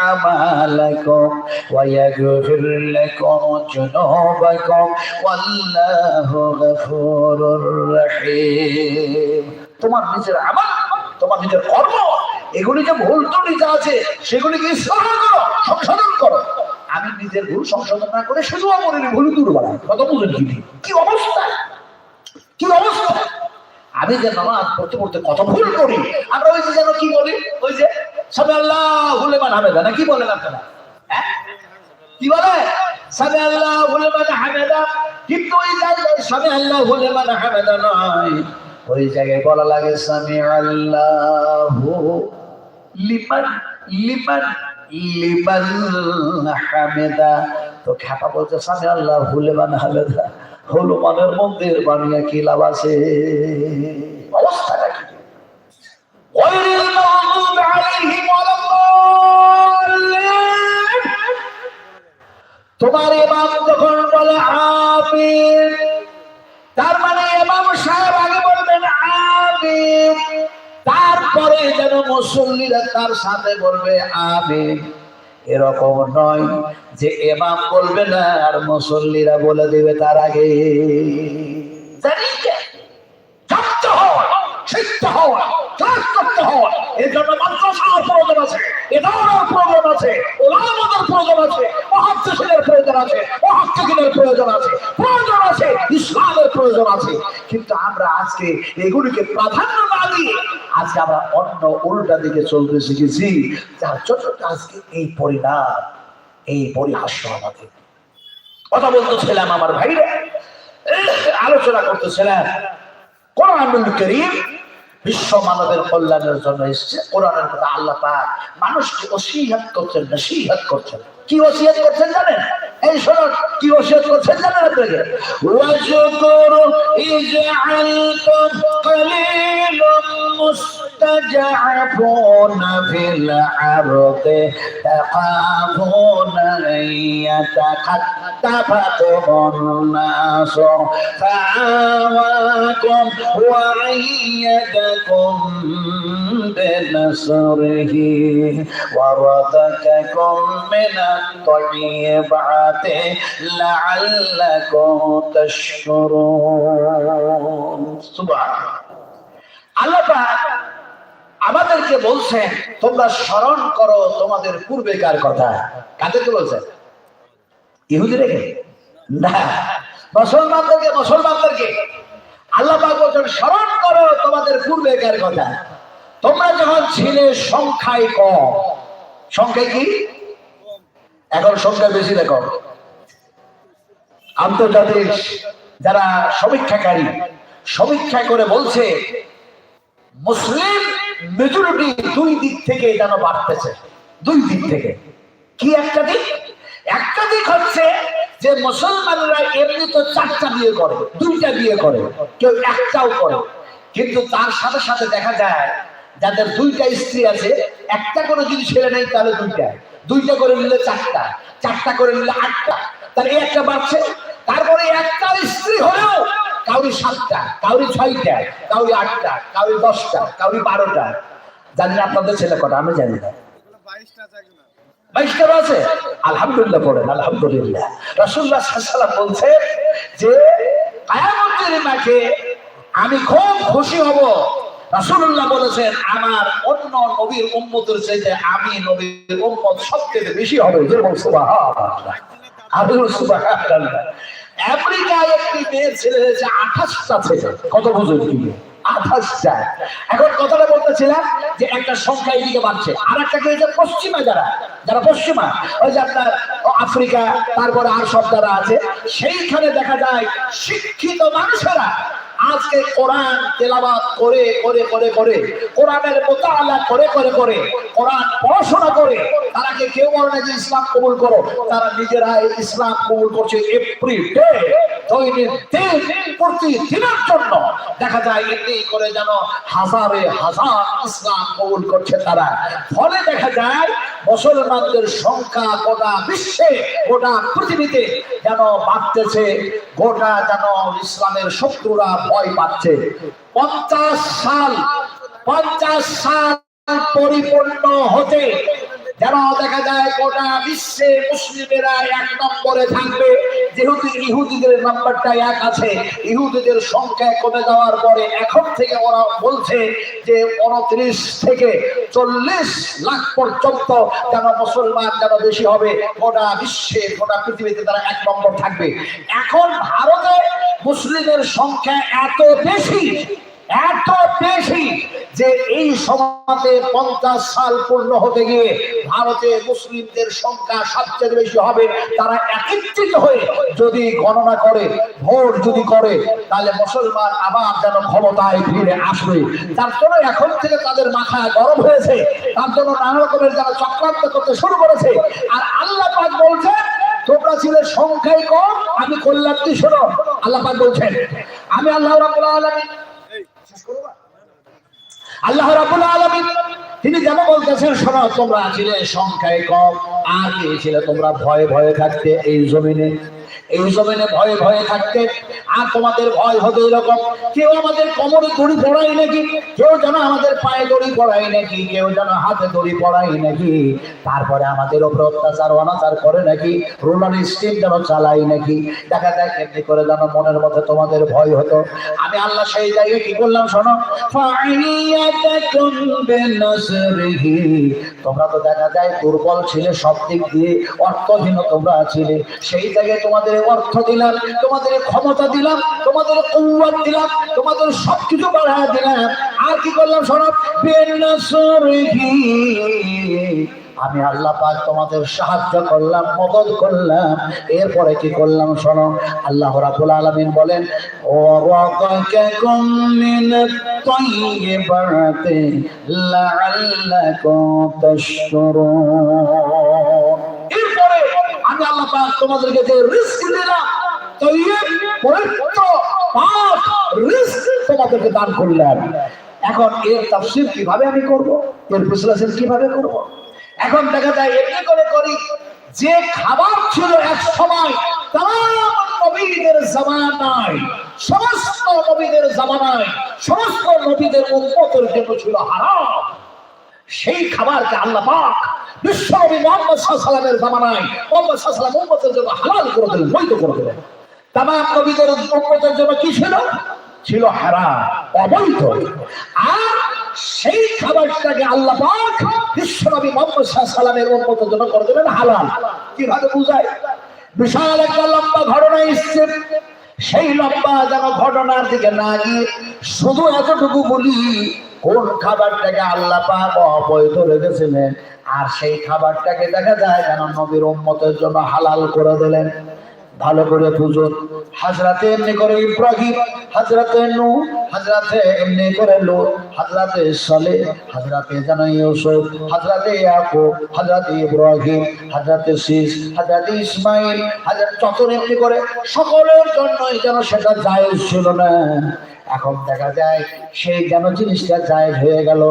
أعمالكم ويغفر لكم ذنوبكم والله غفور رحيم। তোমার নিজের আমল, তোমার নিজের কর্ম, এগুলি যে ভুল ত্রুটি যা আছে সেগুলিকে ইসলাহ করো, সংশোধন করো। আমি নিজের ভুল সংশোধন না করে শুধু অপরের ভুল দূর বাড়াই, কত বুঝেন কি অবস্থা, কি অবস্থা। আমি যে নামাজ পড়তে পড়তে কত ভুল করি, আমরা ওই যে যেন কি বলি, ওই যে সামি আল্লাহু লিমান হামিদা, না কি বলেন আপনারা, কি বলে সামি আল্লাহু লিমান হামিদা, কিন্তু ওই জায়গায় সামি আল্লাহু লিমান হামিদা নয়, ওই জায়গায় বলা লাগে সামি আল্লাহু লিমান লিমান লিমান হামিদা। তো খেপা বলছে সামি আল্লাহু লিমান হামিদা, হনুমানের মন্দির বানিয়ে কি লাভ আছে, অবস্থাটা কি। তোমার ইমাম যখন বলে আমিন, তার মানে ইমাম সাহেব আগে বলবেন আমিন, তারপরে যেন মুসল্লিরা তার সাথে বলবে আমিন। এরকম নয় যে ইমাম বলবে না আর মুসল্লিরা বলে দেবে তার আগে। জানতে হয়, শিখতে হয়, ক্লাস করতে হয়। এর জন্য মাদ্রাসার প্রয়োজন আছে, ইদারার প্রয়োজন আছে, উলামাদের প্রয়োজন আছে, মুহাদ্দিসিনের প্রয়োজন আছে, মুহাক্কিকিনের প্রয়োজন আছে, প্রয়োজন আছে, ইসলামের প্রয়োজন আছে। কিন্তু আমরা আজকে এগুলিকে প্রাধান্য না দিয়ে আজকে আমরা অন্য উল্টা দিকে চলতে শিখেছি, যার জন্য আজকে এই পরিণাম, এই পরিহাস্য আমাদের। কথা বলতেছিলাম আমার ভাইরা, আলোচনা করতেছিলাম কোরআনুল কারীম বিশ্ব মানবের কল্যাণের জন্য এসেছে। কোরআনের কথা আল্লাহ পাক মানুষকে ওসিয়ত করছেন, নসিহত করছেন। কি ওসিয়ত করছেন জানেন? এই শুনুন কি ওসিয়ত করছেন জানেন আপনাকে, ওয়াজকুরু ইজআলকুম কালিলুম মুস্তাজআফুনা ফিল আরদি তাখাফুনা ইয়াতাখাত্তাফাকুমুন নাস ফাআওয়াকুম ওয়া আইয়াদাকুম বিনাসরিহি ওয়া রাযাকাকুম মিনাত তাইয়্যিবাতি লাআল্লাকুম তাশকুরুন। সুবহানাল্লাহ। আল্লাহ পাক আমাদেরকে বলছেন তোমরা স্মরণ করো তোমাদের পূর্বেকার কথা। কাদেরকে বলছেন? ইহুদি রেখে না, মুসলমানদেরকে আল্লাহ পাক বলেন স্মরণ করো তোমাদের পূর্বেকার কথা, তোমরা যখন ছিলে সংখ্যায় কম। সংখ্যায় কি? এখন সংখ্যা বেশি দেখো। আন্তর্জাতিক যারা সমীক্ষাকারী সমীক্ষা করে বলছে মুসলিম মেজরিটি দুই দিক থেকে যেন বাড়তেছে। দুই দিক থেকে কি? একটা দিক হচ্ছে যে মুসলমানরা এমনি তো 4টা বিয়ে করে, 2টা বিয়ে করে, কেউ 1টাও করে, কিন্তু তার সাথে সাথে দেখা যায় যাদের 2টা স্ত্রী আছে, 1টা করে যদি ছেলে নেই তাহলে 2টা, 2টা করে নিলে 4টা, 4টা করে নিলে 8টা, তার এই একটা বাড়ছে। তারপরে একটা স্ত্রী হলেও কাউরি 7টা, কাউরি 6টা, কাউরি 8টা, কাউরি 10টা, কাউরি 12টা। জানি না আপনাদের ছেলে কটা, আমি জানি না। 22টা আছে, আলহামদুলিল্লাহ পড়েন, আলহামদুলিল্লাহ। রাসূলুল্লাহ সাল্লাল্লাহু আলাইহি ওয়াসাল্লাম বলছে যে কিয়ামতের মাঠে আমি খুব খুশি হব। রাসূলুল্লাহ বলেছেন আমার অন্য নবীর উম্মতের চাইতে আমি নবীর উম্মত সবচেয়ে বেশি হবে। যেরকম সুবহানাল্লাহ, সুবহানাল্লাহ। আমেরিকায় একটি মেয়ের ছেলে হয়েছে 28টা ছেলে। কত বুঝুন কি? 28টা। এখন কথাটা বলতেছিলাম যে একটা সংখ্যা এদিকে বাড়ছে, আর একটা কি যে পশ্চিমা যারা পশ্চিমা, ওই যে আপনার আফ্রিকা, তারপরে আর সব যারা আছে, সেইখানে দেখা যায় শিক্ষিত মানুষেরা আজকে কোরআন তেলাওয়াত করে করে করে করে, কোরআনের মুতাআলা করে করে করে, কোরআন পড়াশোনা করে, তারা কেউ বলে না যে ইসলাম কবুল করো, তারা নিজেরাই ইসলাম কবুল করছে। এভরিডে, দৈনিক দিন, প্রতিদিনের জন্য দেখা যায় এমনি করে যেন হাজারে হাজার ইসলাম কবুল করছে তারা। ফলে দেখা যায় মুসলমানদের সংখ্যা গোটা বিশ্বে, গোটা পৃথিবীতে যেন বাড়তেছে, গোটা যেন ইসলামের শত্রুরা ভয় পাচ্ছে। 50 সাল পরিপূর্ণ হতে যেন দেখা যায় গোটা বিশ্বে মুসলিমেরা 1 নম্বরে থাকবে। যেহেতু ইহুদিদের নাম্বারটা 1 আছে, ইহুদিদের সংখ্যা কমে যাওয়ার পরে এখন থেকে ওরা বলছে যে 29 থেকে 40 লাখ পর্যন্ত যেন মুসলমান যেন বেশি হবে, গোটা বিশ্বে, গোটা পৃথিবীতে তারা 1 নম্বর থাকবে। এখন ভারতে মুসলিমের সংখ্যা এত বেশি যে এই সমাজে 50 সাল পূর্ণ হতে গিয়ে ভারতে মুসলিমদের সংখ্যা সবচেয়ে বেশি হবে। তারা একত্রিত হয়ে যদি গণনা করে, ভোট যদি করে, তাহলে মুসলমান আবার যেন ক্ষমতায় ফিরে আসবে। তার জন্য এখন থেকে তাদের মাথা গরম হয়েছে, তার জন্য নানা রকমের যারা চক্রান্ত করতে শুরু করেছে। আর আল্লাহ পাক বলছেন তোমরা ছিলে সংখ্যায় কম, আমি করলাম কি? শোনো, আল্লাহ পাক বলছেন আমি আল্লাহ রাব্বুল আলামিন, আল্লাহ রাব্বুল আলামিন তিনি যেন বলতেছেন শোনো, তোমরা ছিলে সংখ্যায় কম, আর কি ছিলে? তোমরা ভয়ে ভয়ে থাকতে এই জমিনে ভয়ে ভয়ে থাকতে। আর তোমাদের ভয় হতো এরকম, কেউ আমাদের কোমরে দড়ি পড়াই নাকি, কেউ যেন আমাদের পায়ে দড়ি পড়াই নাকি, কেউ যেন হাতে দড়ি পড়াই নাকি, তারপরে আমাদের উপর অত্যাচার অনাচার করে নাকি, রোলার স্টিম যেন চালাই নাকি। দেখা যায় এমনি করে যেন মনের মধ্যে তোমাদের ভয় হতো। আমি আল্লাহ সেই জায়গায় কি করলাম শোনো, তোমরা তো দেখা যায় দুর্বল ছিলে সব দিক দিয়ে, অর্থহীন তোমরা ছিলে, সেই জায়গায় তোমাদের অর্থ দিলাম, তোমাদের ক্ষমতা দিলাম, তোমাদের কুওয়াত দিলাম, তোমাদের সবকিছু বাড়ায় দিলাম। আর কি করলাম শোনো, আমি আল্লাহ পাক তোমাদের সাহায্য করলাম, মদদ করলাম। এরপরে কি করলাম শোনো, আল্লাহ রাব্বুল আলামিন বলেন ওয়ারাযাকাকুম মিনাত তাইয়্যিবাতি লাআল্লাকুম তাশকুরুন। এরপরে আমি আল্লাহ পাক তোমাদেরকে যে রিজক দিলাম, তাইয়্যিব পবিত্র পাক রিজক তোমাদেরকে দান করলাম। এখন এর তাফসীর কিভাবে আমি করব, এর বিশ্লেষণ কিভাবে করব? এখন দেখা যায় এমনি করে করি যে খাবার ছিল এক সময় তাম নবীদের জামানায়, সমস্ত নবীদের জামানায়, সমস্ত নবীদের উম্মতের জন্য ছিল হারাম, সেই খাবারকে আল্লাহ পাক বিশ্বনবী মুহাম্মদ সাল্লাল্লাহু আলাইহি ওয়াসাল্লামের জামানায় মুহাম্মদ সাল্লাল্লাহু আলাইহি ওয়াসাল্লাম উম্মতের জন্য হালাল করে দিলেন, বৈধ করে দিলেন। তাম নবীদের উম্মতের জন্য কি ছিল হারাম, অবৈধ। আর সেই খাবারটাকে আল্লাহ পাক বিশ্বনবী মুহাম্মদ সাল্লাল্লাহু আলাইহি ওয়াসাল্লামের উম্মতের জন্য করে দিলেন হালাল। কিভাবে বুঝায়? বিশাল একটা লম্বা ঘটনা এসছে। সেই লম্বা যেন ঘটনার দিকে না গিয়ে শুধু এতটুকু বলি, কোন খাবারটাকে আল্লাহ পাক অবৈধ রেখেছিলেন, আর সেই খাবারটাকে দেখা যায় যেন নবীর উম্মতের জন্য হালাল করে দিলেন। ভালো করে বুঝুন, হাজরাতে এমনি করে ইব্রাহিম, হাজরাতে নূহ, হাজরাতে এমনি করে লূত, হাজরাতে সালেহ, হাজরাতে যেন ইউসুফ, হাজরাতে ইয়াকুব, হাজরাতে ইব্রাহিম, হাজরাতে শীস, হাজরাতে ইসমাইল, হাজরাত যত এমনি করে সকলের জন্যই যেন সেটা জায়েজ ছিল না। এখন দেখা যায় সেই যেন জিনিসটা জায়েজ হয়ে গেল।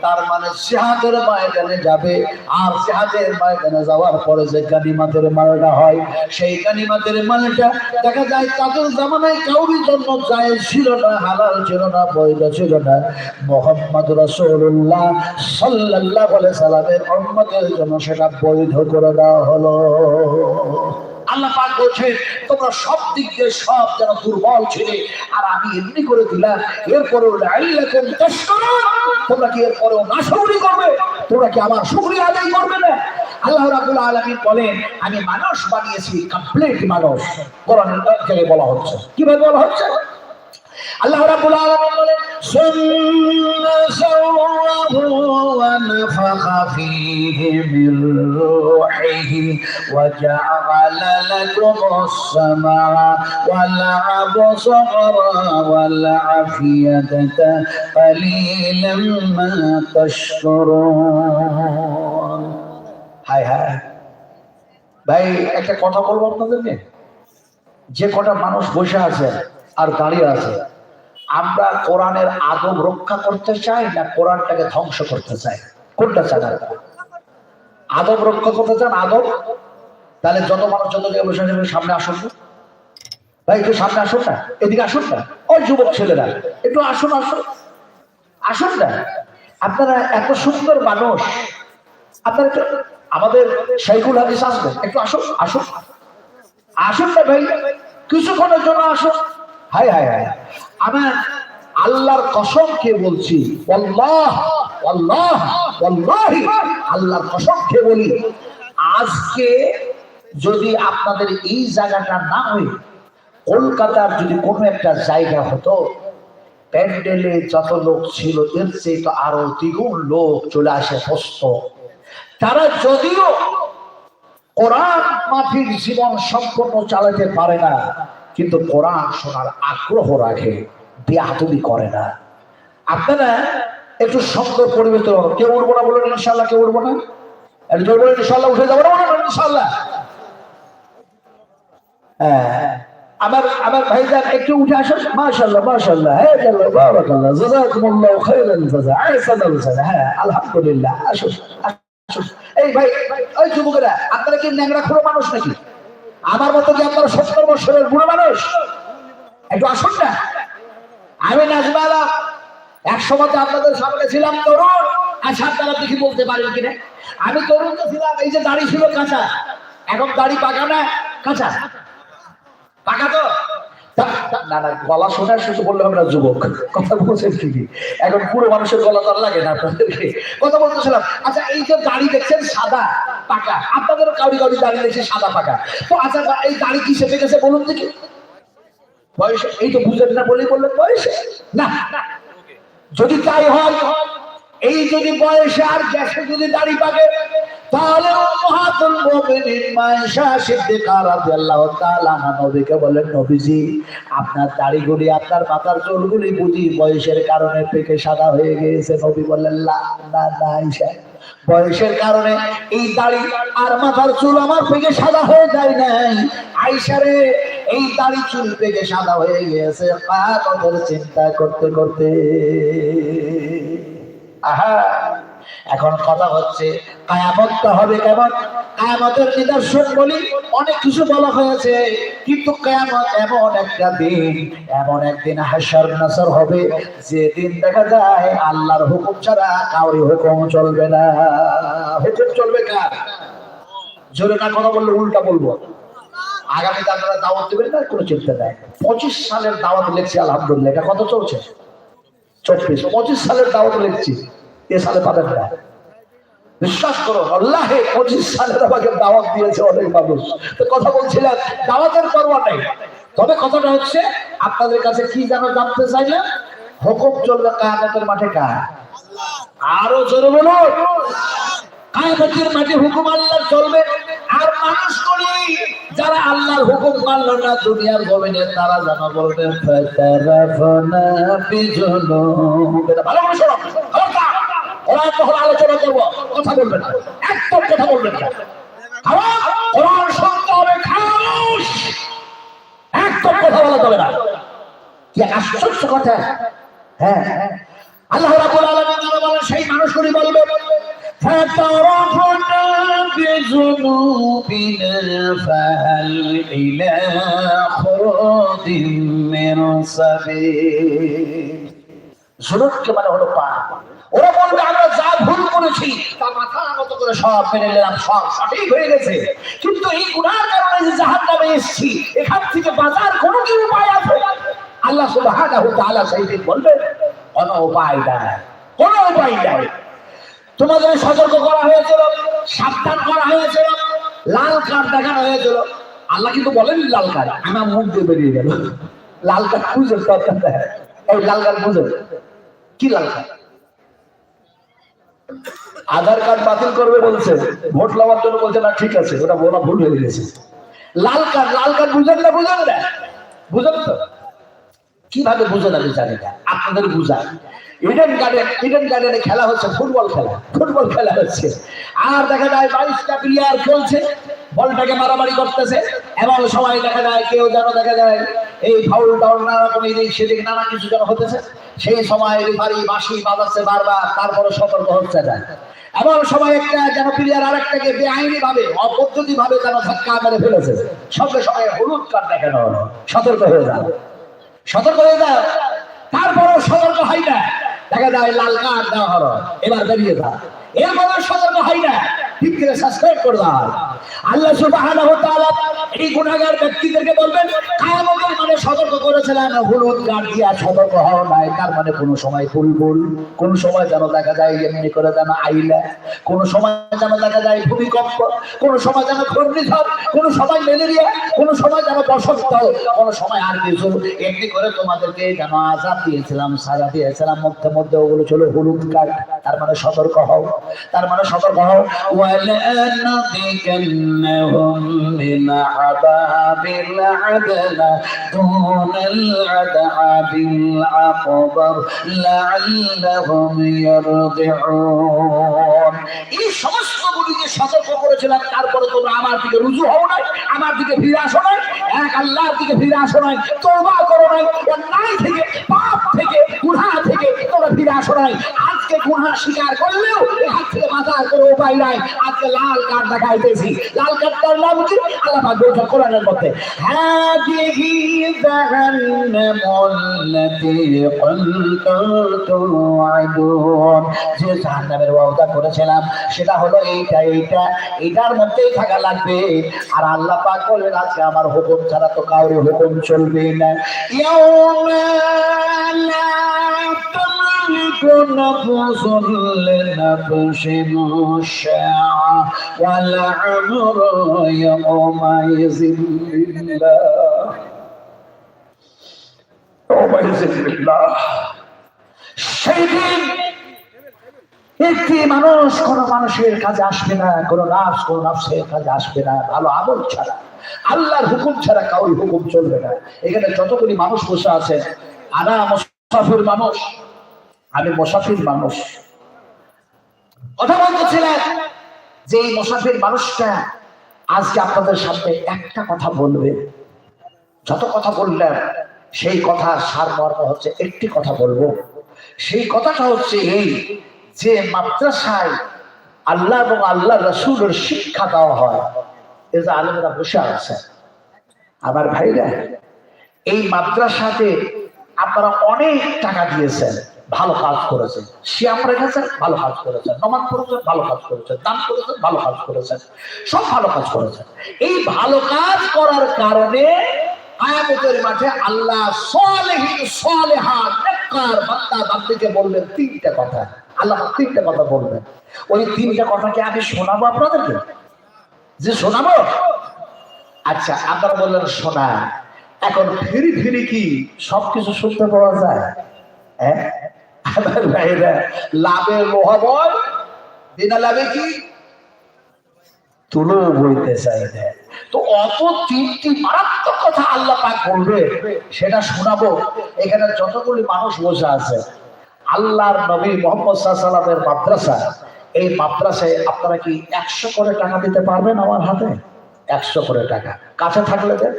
তার মানে জিহাদের ময়দানে যাবে, আর জিহাদের ময়দানে যাওয়ার পরে যে গানিমাতের মালটা হয়, সেই গানিমাতের মালটা দেখা যায় তাদের জামানায় কাউরির জন্য জায়েজ ছিল না, হালাল ছিল না, বৈধ ছিল না। মুহাম্মদ রাসূলুল্লাহ সাল্লাল্লাহু আলাইহি সাল্লামের উম্মতের জন্য সেটা বৈধ করে দেওয়া হলো। আল্লাহ পাক বলছেন, তোমরা সব দিক দিয়ে সব যেন দুর্বল ছিলে, আর আমি এমনি করে দিলাম। এরপরেও লাইলাকুম তাশকুরুন, তোমরা কি এরপরেও নাশকরি করবে? তোমরা কি আমার শুকরিয়া আদায় করবে না? আল্লাহ রাব্বুল আলামিন বলেন, আমি মানুষ বানিয়েছি, কমপ্লিট মানুষ। কোরআনের জায়গায় বলা হচ্ছে, কিভাবে বলা হচ্ছে? আল্লাহ রাব্বুল আলামিন বলেন, সুম্মা সাওয়াহু ওয়া নাফাখা ফীহি মির রূহিহি ওয়া জাআলা লাকুমুস সামআ ওয়াল আবসারা ওয়াল আফিয়াতা কালিলাম মা তাশকুরুন। হায় হায় ভাই, একটা কথা বলবো আপনাদেরকে। যে কটা মানুষ বসে আছে আর দাঁড়িয়ে আছে, আমরা কোরআনের আদব রক্ষা করতে চাই না কোরআনটাকে ধ্বংস করতে চাই? কোনটা চান? আদব রক্ষা করতে চান? আদব? তাহলে যত মানুষ যত জায়গায় বসে আছে সামনে আসুন ভাই, একটু সামনে আসুন না, এদিকে আসুন না। ওই যুবক ছেলেরা একটু আসুন, আসুন, আসুন না। আপনারা এত সুন্দর মানুষ, আপনারা আমাদের শাইখুল হাদিস আসবেন, একটু আসুন, আসুন, আসুন না ভাই, কিছুক্ষণের জন্য আসুন। হায় হায় হায়, আমার আল্লাহর কসম খেয়ে বলছি, আল্লাহ আল্লাহ আল্লাহি, আল্লাহর কসম খেয়ে বলি, আজকে যদি আপনাদের এই জায়গাটা না হয়, কলকাতার যদি কোনো একটা জায়গা হতো, প্যান্ডেলে যত লোক ছিল এর চেয়ে তো আরো দ্বিগুণ লোক চলে আসে বসত। তারা যদিও কোরআন মাফিক জীবন সম্পূর্ণ চালাতে পারে না, কিন্তু কোরআন শোনার আগ্রহ রাখে, বেয়াদবি করে না। আপনারা একটু সুন্দর পরিবেশ, কেউ উঠবো না বলেন ইনশাল্লাহ? কেউ উঠবো না? একজন বলেন ইনশাল্লাহ, উঠে যাবো না বলেন ইনশাল্লাহ? হ্যাঁ, আমার আমার ভাইজান একটু উঠে আসুন। মাশাআল্লাহ মাশাআল্লাহ, বারাকাল্লাহ, জাযাকুমুল্লাহু খাইরান জাযা, আহসানাল জাযা। হ্যাঁ আলহামদুলিল্লাহ, আসুন আসুন। এই ভাই, ওই যুবকেরা, আপনারা কি ন্যাংরা খুঁড়ো মানুষ নাকি? আমার মতো কি আপনারা 70 বছরের বুড়ো মানুষ? একটু আসুন না। আমি নাজমালা এক সময় আপনাদের সামনে ছিলাম তরুণ। আচ্ছা, আপনারা দেখি বলতে পারেন কিনা, আমি তরুণ তো ছিলাম, এই যে দাড়ি ছিল কাঁচা, এখন দাড়ি পাকা না কাঁচা? পাকা তো না? না, গলা শোনার শুধু বললে আমরা যুবক, কথা বলছেন ঠিকই, এখন পুরো মানুষের গলা তো লাগে না আপনাদেরকে। কথা বলতেছিলাম, আচ্ছা এই যে দাড়ি দেখছেন সাদা পাকা, আপনাদেরও কাউরি কাউরি দাড়ি দেখছে সাদা পাকা, তো আচ্ছা এই দাড়ি কি সেপে গেছে বলুন দেখি? বয়সে? এই তো বুঝেন না বলেই বললেন বয়সে। না, যদি তাই হয়, এই যদি বয়সে আর গ্যাসে যদি দাড়ি পাকে, তাহলে উম্মাহাতুল মুমিনিন মায়েশা সিদ্দিকা রাদিয়াল্লাহু তাআলা আনহা নবীকে বলেন, নবীজি আপনার দাড়িগুলি, আপনার মাথার চুলগুলি বুঝি বয়সের কারণে পেকে সাদা হয়ে গিয়েছে? নবী বললেন, না না না আয়েশা, বয়সের কারণে এই দাড়ি আর মাথার চুল আমার পেকে সাদা হয়ে যায় নাই। আয়েশা রে, এই দাড়ি চুল পেকে সাদা হয়ে গিয়েছে কিয়ামতের চিন্তা করতে করতে। আহা, এখন কথা হচ্ছে কিয়ামতটা হবে কেমন? কিয়ামতের নিদর্শন বলি অনেক কিছু বলা হয়েছে, কিন্তু কিয়ামত এমন একটা দিন, এমন একদিন হাসর নাসর হবে, যেদিন দেখা যায় আল্লাহর হুকুম ছাড়া কাউরি হুকুম চলবে না। হুকুম চলবে কার? জোরে না কথা বললে উল্টা বলবো। আগামীতে আপনারা দাওয়াত দেবেন না, কোনো চিন্তা নেই। 25 সালের দাওয়াত লিখছি আলহামদুলিল্লাহ। এটা কত চলছে? 24। 25 সালের দাওয়াত লিখছি, এ সালে পাবেন না। বিশ্বাস করো, আল্লাহে 25 সালের আমাকে দাওয়াত দিয়েছে অনেক মানুষ। তো কথা বলছিলেন দাওয়াতের পরোয়া নাই, তবে কথাটা হচ্ছে আপনাদের কাছে কি যেন জানতে চাইলেন? হুকুম চলবে কিয়ামতের মাঠে কার? আরো জোরে বলুন। কিয়ামতের মাঠে হুকুম আল্লাহর চলবে। আর মানুষগুলি যারা আল্লাহর হুকুম মানল না দুনিয়ার জমিনে, তারা যেন বলবে ফাতারাফনা বিজুনুব। ভালো করে শোনো, খবরদার কোরআন যখন আলোচনা করবো কথা বলবেন না, একদম কথা বলবেন না। কোরআন শুনতে হবে, খামোশ, একদম কথা বলা যাবে না। কি আশ্চর্য কথা! হ্যাঁ, আল্লাহ রাব্বুল আলামিন বলেন সেই মানুষগুলি বলবে ফাতারাফনা বিজুনুবিনা ফাহাল ইলা খুরুজিন মিন সাবিল। জুনুবকে মানে হলো পা। ওরা বলবে আমরা যা ভুল করেছি তা মাথা নত করে সব মেনে নিলাম, সব সঠিক হয়ে গেছে, কিন্তু এই গুনার কারণে যে জাহান্নামে এসেছি, এখান থেকে বাঁচার কোনো কি উপায় আছে? আল্লাহ সুবহানাহু ওয়া তাআলা সেইদিন বলবেন কোনো উপায় নাই, কোনো উপায় নাই। তোমাদের সতর্ক করা হয়েছিল, সাবধান করা হয়েছিল, লাল কার্ড দেখানো হয়েছিল। আল্লাহ কিন্তু বলেন লাল কার্ড, আমার মুখ দিয়ে বেরিয়ে গেল। লাল কার্ড বুঝে এই লাল কার্ড বুঝে কি? লাল কার্ড আধার কার্ড বাতিল করবে বলছে, ভোট লওয়ার জন্য বলছে না, ঠিক আছে ওটা বলা ভুল হয়ে গেছে। লাল কার্ড, লাল কার্ড বুঝেন না? বুঝেন না? বুঝেন তো? কিভাবে বুঝেন আমি জানি না, আপনাদের বুঝান। ইডেন গার্ডেনে খেলা হচ্ছে, ফুটবল খেলা হচ্ছে, আর দেখা যায় 22টা প্লেয়ার খেলছে, বলটাকে মারামারি করতেছে, এবং সবাই দেখা যায় কেউ যেন দেখা যায় এই ফাউল টাউল নানা রকম এদিক সেদিক নানা কিছু যেন হতেছে। সেই সময় রেফারি বাঁশি বাজাচ্ছে বারবার, তারপরে সতর্ক হচ্ছে না। এমন সময় একটা যেন প্লেয়ার আরেকটাকে বেআইনি ভাবে অপদ্ধতি ভাবে যেন ধাক্কা মেরে ফেলেছে, সঙ্গে সঙ্গে হলুদ কার্ড দেখানো হলো, সতর্ক হয়ে যাও, সতর্ক হয়ে যাও। তারপরেও সতর্ক হয় না, দেখা যায় লাল কার্ড দেওয়া হলো, এবার বেরিয়ে যা। এরপরে সতর্ক হয় না, ঠিক করে সাসপেন্ড করে দেওয়া হয়। আল্লাহ সুবহানাহু ওয়া তাআলা এই গুনাহগার ব্যক্তিদেরকে বলবেন কিয়ামতের মানে সতর্ক করেছিলেন, হলুদ কার্ড দিয়া সতর্ক হও নাই, তার মানে কোন সময় বুলবুল, কোন সময় যেন দেখা যায় এমনি করে যেন আইলা, কোন সময় যেন দেখা যায় ভূমিকম্প, কোন সময় যেন ঘূর্ণিঝড়, কোন সময় ম্যালেরিয়া, কোন সময় যেন বসন্ত, কোন সময় আর কিছু, এমনি করে তোমাদেরকে যেন আযাব দিয়েছিলাম, সাজা দিয়েছিলাম, মধ্যে মধ্যে ওগুলো ছিল হলুদ কার্ড। তার মানে সতর্ক হও, তার মানে সতর্ক হও। وَلَنُذِيقَنَّهُم مِّنْ عَذَابِ الْعَدْنَىٰ دُونَ الْعَذَابِ الْأَكْبَرِ لَعَلَّهُمْ يَرْجِعُونَ। এই সমস্তগুলিকে সতর্ক করেছিলাম, তারপরে তোমরা আমার দিকে রুজু হও নাই, আমার দিকে ফিরে আসো নাই, এক আল্লাহর দিকে ফিরে আসো নাই, তওবা করো নাই, অন্যায় থেকে, পাপ থেকে, গুনাহ থেকে তোমরা ফিরে আসো নাই। আজকে গুনাহ স্বীকার করলেও এখান থেকে বাঁচার কোনো উপায় নাই। আজকে লাল কার্ড দেখাইতেছি, লাল কার্ডটার নাম কি? আল্লাহ পাক বলেছেন কোরআনের মধ্যে, হাদিহি জাহান্নামুল্লাতী কুনতুম তুআদুন। যে জাহান্নামের ওয়াদা করেছিলাম সেটা হলো এইটার মধ্যেই থাকা লাগবে। আর আল্লাহ পাক বলেন আজকে আমার হুকুম ছাড়া তো কাউরে হুকুম চলবে না। ইয়াউমা লা تملك نفس لنفس شيئا والأمر يومئذ لله। সেই দিন একটি মানুষ কোন মানুষের কাজে আসবে না, কোন নাফসের কাজে আসবে না, ভালো আমল ছাড়া, আল্লাহর হুকুম ছাড়া কাউরি হুকুম চলবে না। এখানে যতগুলি মানুষ বসে আছে, আনা মুসাফির মানুষ, আমি মুসাফির মানুষ। কথা বলতেছিলেন যে এই মুসাফির মানুষটা আজকে আপনাদের সামনে একটা কথা বলবে। যত কথা বললেন সেই কথার সারমর্ম হচ্ছে একটি কথা বলবো। সেই কথাটা হচ্ছে এই যে মাদ্রাসায় আল্লাহ এবং আল্লাহ রাসূলের শিক্ষা দেওয়া হয়, এই যে আলেমরা বসে আছে আমার ভাইরা, এই মাদ্রাসাতে আপনারা অনেক টাকা দিয়েছেন, ভালো কাজ করেছেন, সিয়াম রেখেছেন, ভালো কাজ করেছেন, নামাজ পড়েছেন, ভালো কাজ করেছেন, দান করেছেন, ভালো কাজ করেছেন, সব ভালো কাজ করেছেন। এই ভালো কাজ করার কারণে কিয়ামতের মাঠে আল্লাহ সালেহীন সালেহা নেককার বান্দা বান্দীকে বলবেন তিনটা কথা। আল্লাহ তিনটা কথা বলবেন। ওই তিনটা কথাকে আমি শোনাবো আপনাদেরকে, যে শোনাবো। আচ্ছা, আপনারা বললেন শোনা। এখন ফিরি ফিরি কি সবকিছু শুনতে পাওয়া যায়? হ্যাঁ, আমার ভাইরা, লাভের মহাবল, বিনা লাভে কি তুলো বইতে চাই না। তো অত তিনটি মারাত্মক কথা আল্লাহ পাক বলবে, সেটা শোনাবো। এখানে যতগুলি মানুষ বসে আছে, আল্লাহর নবী মুহাম্মদ সাল্লাল্লাহু আলাইহি ওয়াসাল্লামের মাদ্রাসা, এই মাদ্রাসায় আপনারা কি 100 করে টাকা দিতে পারবেন আমার হাতে? 100 করে টাকা কাছে থাকলে দেন,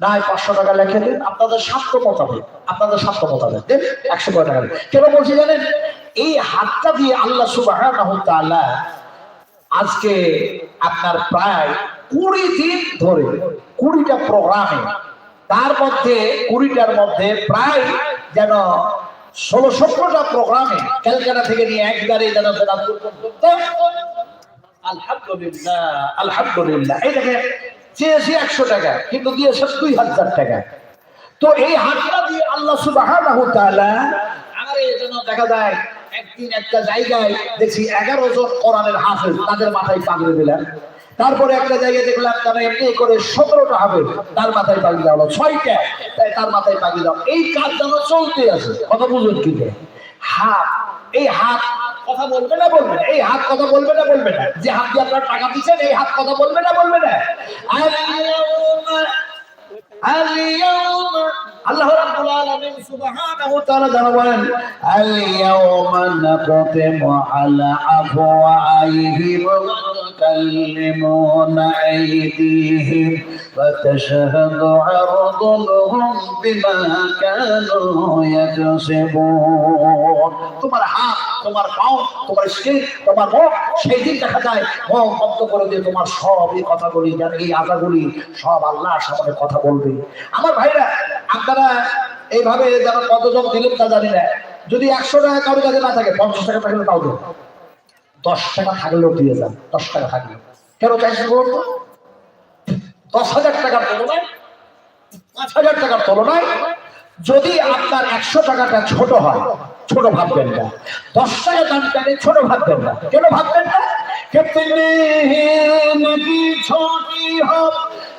না 500 টাকা লিখে দিন, আপনাদের স্বার্থ মোতাবেক, আপনাদের স্বার্থ মোতাবেক দেন 100 করে টাকা। কেন বলছি জানেন? এই হাতটা দিয়ে আল্লাহ সুবহানাহু ওয়া তাআলা আজকে আপনার প্রায় 20 দিন ধরে 20টা প্রোগ্রামে, তার মধ্যে 20টার মধ্যে প্রায় যেন 16-17টা প্রোগ্রামে ক্যালকাটা থেকে নিয়ে একবারে যেন আলহামদুলিল্লাহ আলহামদুলিল্লাহ। এই দেখেন, চেয়েছি 100 টাকা কিন্তু দিয়েছে 2000 টাকা। তো এই হাতটা দিয়ে আল্লাহ সুবহানাহু ওয়া তাআলা আরে যেন দেখা যায় একদিন একটা জায়গায় দেখছি 11 জন কোরআনের হাফেজ, তাদের মাথায় পাগড়ি দিলেন। তারপরে একটা জায়গায় দেখলাম তারা এমনি করে 17টা হাফেজ, তার মাথায় পাগড়ি দেওয়া হলো, 6টা তার মাথায় পাগড়ি দেওয়া। এই কাজ যেন চলতে আছে। কথা বুঝুন কি? হাত, এই হাত কথা বলবে না বলবে না? এই হাত কথা বলবে না বলবে না? যে হাত দিয়ে আপনারা টাকা দিচ্ছেন, এই হাত কথা বলবে না বলবে না? আল্লাহ রাব্বুল আলামিন সুবহানাহু ওয়া তাআলা জানাবেন, আল-ইয়াওমা নাখতিমু আলা আফওয়াহিহিম ওয়া তুকাল্লিমুনা আইদিহিম ওয়া তাশহাদু আরজুলুহুম বিমা কানু ইয়াকসিবুন। তোমার হাত, তোমার পাও, তোমার স্কিন, তোমার মুখ, সেই দিন দেখা যায় মুখ বন্ধ করে দিয়ে তোমার সব এই কথাগুলি, এই আজাগুলি সব আল্লাহর সামনে কথা বলবে। আমার ভাইরা, আপনারা এইভাবে যেন কতজন দিলেন তা জানি না। যদি 100 টাকা কারোর কাছে না থাকে, 50 টাকা থাকলে তাও দেন, 10 টাকা থাকলেও দিয়ে যান, 10 টাকা থাকলে। কেন চাইছেন বলতো? 10,000 টাকার তুলনায়, 5,000 টাকার তুলনায় যদি আপনার 100 টাকাটা ছোট হয়, ছোট ভাববেন না। 10 টাকা দামটাকে ছোট ভাববেন না। কেন ভাববেন না? कितनी ही नदी छोटी हो,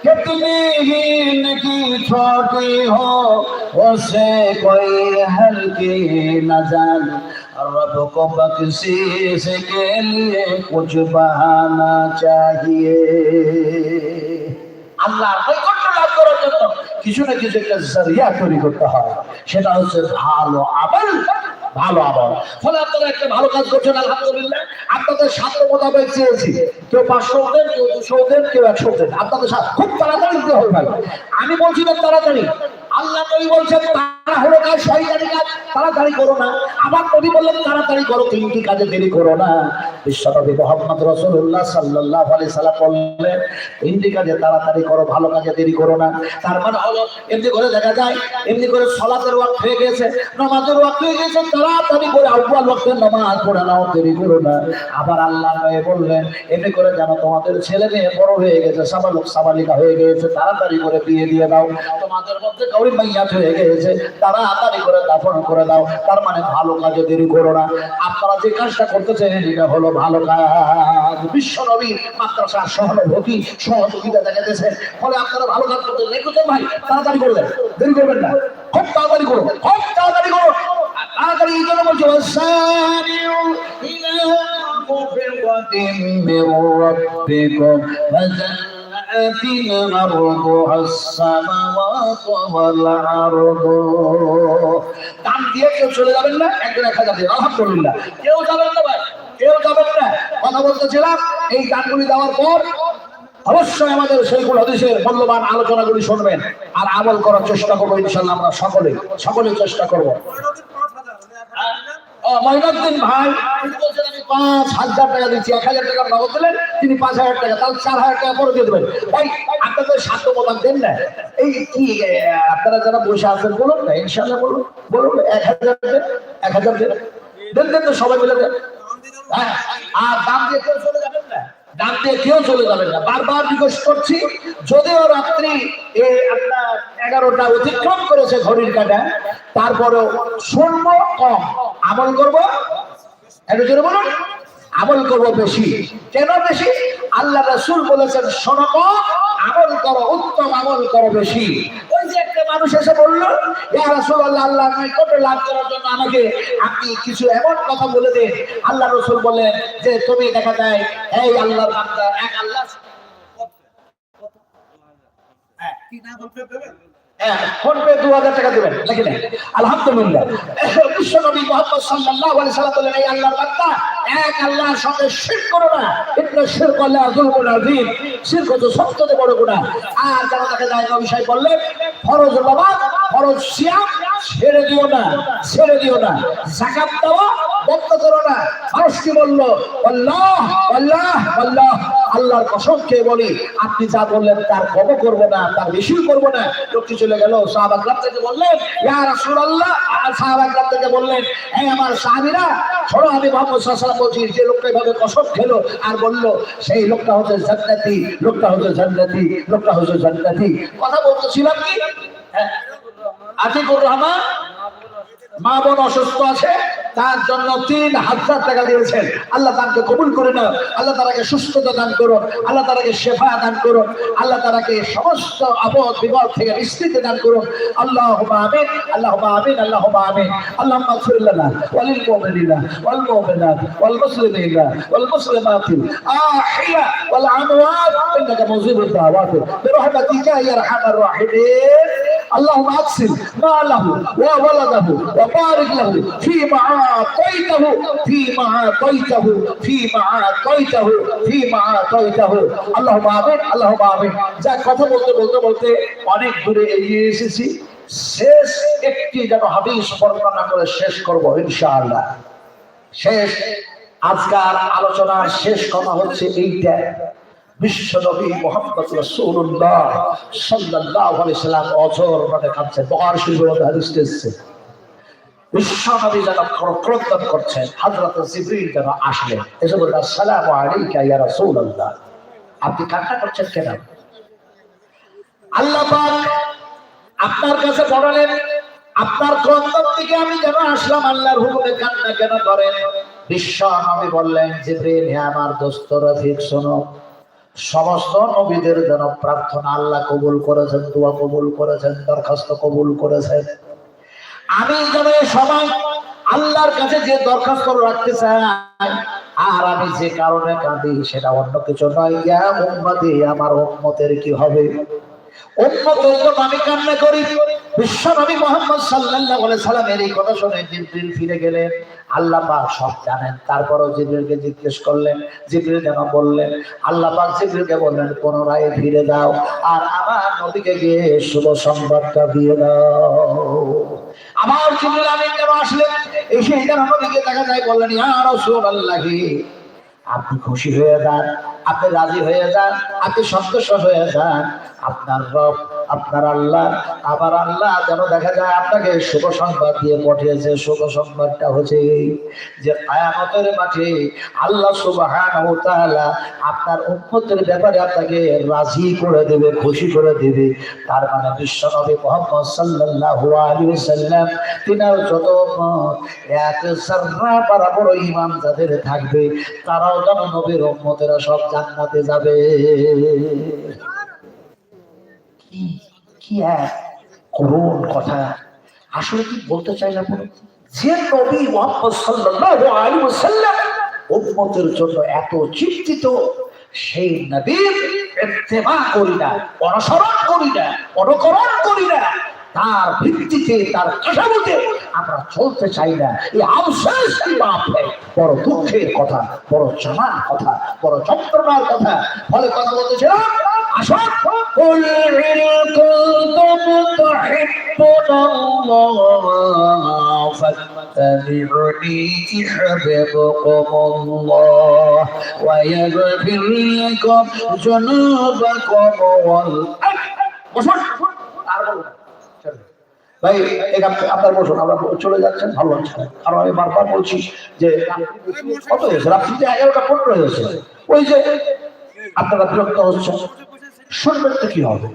कितनी ही नदी छोटी हो, उसे कोई हल्की न जाने, रब को बख्शीश के लिए कुछ बहाना चाहिए। আল্লাহর নৈকট্য লাভ করার জন্য কিছু না কিছু একটা জরিয়া তৈরি করতে হয়, সেটা হচ্ছে ভালো আমল। ভালো আমল। ফলে আপনারা একটা ভালো কাজ করছেন, আলহামদুলিল্লাহ। আপনাদের সাধ্য মোতাবেক চেয়েছি, কেউ 500 দেন, কেউ 200 দেন, কেউ 100 দেন। আপনাদের সাথে খুব তাড়াতাড়ি দিতে হবে ভাই। আমি বলছি না তাড়াতাড়ি, আল্লাহ নবী বলছেন তাড়াহুড়ো কাজ শয়তানি কাজ, তাড়াতাড়ি করো না। আমার নবী বললেন তাড়াতাড়ি করো, তিনটি কাজে দেরি করো না। বিশ্বনবী মুহাম্মদ রাসূলুল্লাহ সাল্লাল্লাহু আলাইহি সাল্লাম বললেন তিনটি কাজে তাড়াতাড়ি করো, ভালো কাজে দেরি করো না। তার মানে হলো, এমনি করে দেখা যায়, এমনি করে সালাতের ওয়াক্ত হয়ে গেছে, নামাজের ওয়াক্ত হয়ে গেছে, তাড়াতাড়ি করে আউয়াল ওয়াক্তের নামাজ পড়ে নাও, দেরি করো না। আবার আল্লাহ নবী বললেন এমনি করে যেন তোমাদের ছেলে মেয়ে বড় হয়ে গেছে, সাবালক সাবালিকা হয়ে গেছে, তাড়াতাড়ি করে বিয়ে দিয়ে দাও। তোমাদের মধ্যে কাউরি মাইয়াত হয়ে গেছে, তাড়াতাড়ি করে দাফন করে দাও। তার মানে ভালো কাজে দেরি করো না। আপনারা যে কাজটা করতেছেন এটা হলো ভালো কাজ। বিশ্বনবী মাদ্রাসার সহানুভূতি সহযোগিতা দেখাতেছেন, ফলে আপনারা ভালো কাজ করতে দেখুন ভাই, তাড়াতাড়ি করবেন, দেরি করবেন না, খুব তাড়াতাড়ি করো, খুব তাড়াতাড়ি করো। তাড়াতাড়ি এই জন্য বলছি ওয়াসারিউ ইলা মাগফিরাতিন মির রাব্বিকুম ওয়া জান্নাতিন আরদুহা আস-সামাওয়াতু ওয়াল আরদু। দান দিয়ে কেউ চলে যাবেন না, একজন 1000 দিয়ে, আলহামদুলিল্লাহ। কেউ যাবেন না ভাই, কেউ যাবেন না। কথা বলতেছিলাম, এই দানগুলি দেওয়ার পর অবশ্যই আমাদের সেইগুলো হাদিসের মূল্যবান আলোচনাগুলি শুনবেন আর আমল করার চেষ্টা করবো ইনশাআল্লাহ। আমরা সকলে চেষ্টা করবো। মহিনুদ্দিন ভাই বলছেন আমি 5,000 টাকা দিচ্ছি, 1,000 টাকা নগদ দিলেন, তিনি 5,000 টাকা, তাহলে 4,000 টাকা পরে দিয়ে দেবেন। ভাই আপনাদের সাধ্য মোতাবেক দেন না। এই কি আপনারা যারা বসে আছেন বলুন না, ইনশাআল্লাহ বলুন, বলুন 1,000 দেন, 1,000 দেন, দেন দেন, সবাই মিলে দেন। হ্যাঁ, আর দাম দিয়ে কেউ চলে যাবেন না, দাম দিয়ে কেউ চলে যাবেন না। বারবার রিকোয়েস্ট করছি, যদিও রাত্রি আপনার 11টা অতিক্রম করেছে ঘড়ির কাঁটা, তারপরেও শুনবো কম, আমল করবো একটু জোরে বলুন। আমল করবো বেশি। কেন বেশি? আল্লাহ রাসূল বলেছেন, শোনো আমল করো, উত্তম আমল করো বেশি। ওই যে একটা মানুষ এসে বললো, ইয়া রাসূলুল্লাহ, আল্লাহ কত লাভ করার জন্য আমাকে আপনি কিছু এমন কথা বলে দেন। আল্লাহ রাসূল বললেন যে তুমি দেখা যায় এই আল্লাহর বান্দা, এক আল্লাহ কি না বলতে দেবেন, ফোন পে 2000 টাকা দিবেন, নাকি না? আলহামদুলিল্লাহ। বিশ্বনবী মুহাম্মদ সাল্লাল্লাহু আলাইহি সাল্লাম বলেন, এই আল্লাহর বান্দা, এক আল্লাহর সঙ্গে শিরক করো না, ইন্না শিরকা লাযুলমুন আযীম, শিরক তো সবচেয়ে বড় গুনাহ। আর যারা তাকে যায় নবী সাহেব বললেন, ফরজ নামাজ, ফরজ সিয়াম ছেড়ে দিও না, ছেড়ে দিও না, যাকাত দাও বন্ধ করো না। মানুষ কি বলল? আল্লাহ আল্লাহ আল্লাহ, আল্লাহর কসম খেয়ে বলি, আপনি যা বললেন তার কম করব না, তার বেশি করব না। লোকটি চলে গেল। সাহাবা کرام থেকে বললেন, ইয়া রাসূলুল্লাহ, সাহাবা کرام থেকে বললেন, এই আমার সাহাবীরা শোনো, আমি মুহাম্মদ সাল্লাল্লাহু আলাইহি ওয়াসাল্লাম বলছি, যে লোকটা এভাবে কসম খেলো আর বলল, সেই লোকটা হচ্ছে জান্নাতি, লোকটা হচ্ছে জান্নাতি, লোকটা হচ্ছে জান্নাতি। কথা বলতেছিলাম কি? আতিকুর রহমান মা বোন অসুস্থ আছে, তার জন্য 3000 টাকা দিয়েছেন। আল্লাহ তাকে কবুল করে নাও, আল্লাহ তাকে সুস্থতা দান করুন, আল্লাহ তাকে শেফা দান করুন, আল্লাহ তাকে সমস্ত আপদ বিপদ থেকে নিষ্কৃতি দান করুন। আল্লাহুম্মা আমিন, আল্লাহুম্মা আমিন, আল্লাহুম্মা আমিন। আল্লাহুম্মা ইগফির লানা ওয়া লিল মুমিনিনা ওয়াল মুমিনাত ওয়াল মুসলিমিনা ওয়াল মুসলিমাত আহিয়া ওয়াল আমওয়াত ইন্নাকা মুজিবুদ দাওয়াত বিরহমাতিকা ইয়া আরহামার রাহিমিন। اللهم اقسم ماله وولده وبارك له فيما اعطيته فيما اعطيته فيما اعطيته فيما اعطيته اللهم امين اللهم امين। যা কথা বলতে বলতে বলতে অনেক দূরে এগিয়ে এসেছি। শেষ একটি যেন হাদিস বর্ণনা করে শেষ করব ইনশাআল্লাহ। শেষ আজকের আলোচনার শেষ কথা হচ্ছে এইটা, বিশ্বনবী মুহাম্মদ রাসূলুল্লাহ সাল্লাল্লাহু আলাইহি সাল্লাম অজর মানে কাঁদছেন। বুখারী শরীফের মধ্যে হাদিস এসেছে, বিশ্বনবী যেন ক্রন্দন করছেন, হযরত জিবরীল যেন আসলেন, এসে বললেন, আসসালামু আলাইকা ইয়া রাসূলুল্লাহ, আপনি কান্না করছেন কেন? আল্লাহ পাক আপনার কাছে পড়ালেন, আপনার ক্রন্দন থেকে আমি যেন আসলাম, আল্লাহর হুকুমে কান্না কেন করেন? বিশ্বনবী বললেন, জিবরীল, হে আমার দোস্ত রফিক, শোনো, সমস্ত নবীদের যেন প্রার্থনা আল্লাহ কবুল করেছেন, দোয়া কবুল করেছেন, দরখাস্ত কবুল করেছেন। আমি যেন সবাই আল্লাহর কাছে যে দরখাস্ত রাখতে চাই আর আমি যে কারণে কাঁদি সেটা অন্য কিছু নয়, ইয়া উম্মতি, আমার উম্মতের কি হবে? উম্মতের জন্য আমি কান্না করি। বিশ্বনবী মুহাম্মদ সাল্লাল্লাহু আলাইহি সাল্লামের এই কথা শুনে জিবরিল ফিরে গেলেন। আল্লাহ পাক সব জানেন, তারপরও জিবরিলকে জিজ্ঞেস করলেন। জিবরিল যেন বললেন, আল্লাহ পাক জিবরিলকে বললেন, পুনরায় ফিরে দাও আর আমার নবীকে গিয়ে শুভ সংবাদটা দিয়ে দাও। আমার জিবরিল আমিন যেন আসলেন, এসে যেন নবীকে দেখা যায়, বললেন, ইয়া রাসূলুল্লাহ, আপনি খুশি হয়ে যান, আপনি রাজি হয়ে যান, আপনি সন্তুষ্ট হয়ে যান। আপনার রব, আপনার আল্লাহ, আমার আল্লাহ যেন দেখা যায় আপনাকে শুভ সংবাদ দিয়ে পাঠিয়েছে। শুভ সংবাদটা হচ্ছে যে কিয়ামতের মাঠে আল্লাহ সুবহানাহু ওয়া তাআলা আপনার উম্মতের ব্যাপারে আপনাকে রাজি করে দেবে, খুশি করে দেবে। তার মানে বিশ্বনবী মুহাম্মদ সাল্লাল্লাহু আলাইহি ওয়াসাল্লাম তিনার যত উম্মত, এক যারা বরাবর ঈমান যাদের থাকবে, তারাও যেন নবীর উম্মতেরা সব জান্নাতে যাবে। কি এক করুণ কথা! আসলে কি বলতে চাইলাম, যে নবী মুহাম্মদ সাল্লাল্লাহু আলাইহি ওয়াসাল্লাম উম্মতের জন্য এত চিন্তিত, সেই নবীর ইত্তেবা করি না, অনুসরণ করি না, অনুকরণ করি না, তার ভিত্তিতে, তার কাঠামোতে আমরা চলতে চাই না। এই আফসোস কি বাপ, বড় দুঃখের কথা, বড় জানার কথা, বড় যন্ত্রণার কথা। ফলে কথা বলতেছিলাম, আসুন, কুল ইন কুনতুম তুহিব্বুনাল্লাহ ফাত্তাবিউনি ইউহিব্বুকুমুল্লাহ ওয়া ইয়াগফির লাকুম যুনুবাকুম ওয়াল ভাই, আপনার বসুন, আমরা চলে যাচ্ছেন, ভালো লাগছে না। কারণ আমি বারবার বলছি যে কত হয়েছে, রাত্রিতে 11টা 15 হয়েছে, ওই যে আপনারা বিরক্ত হচ্ছেন, শুনবেন তো কি হবে?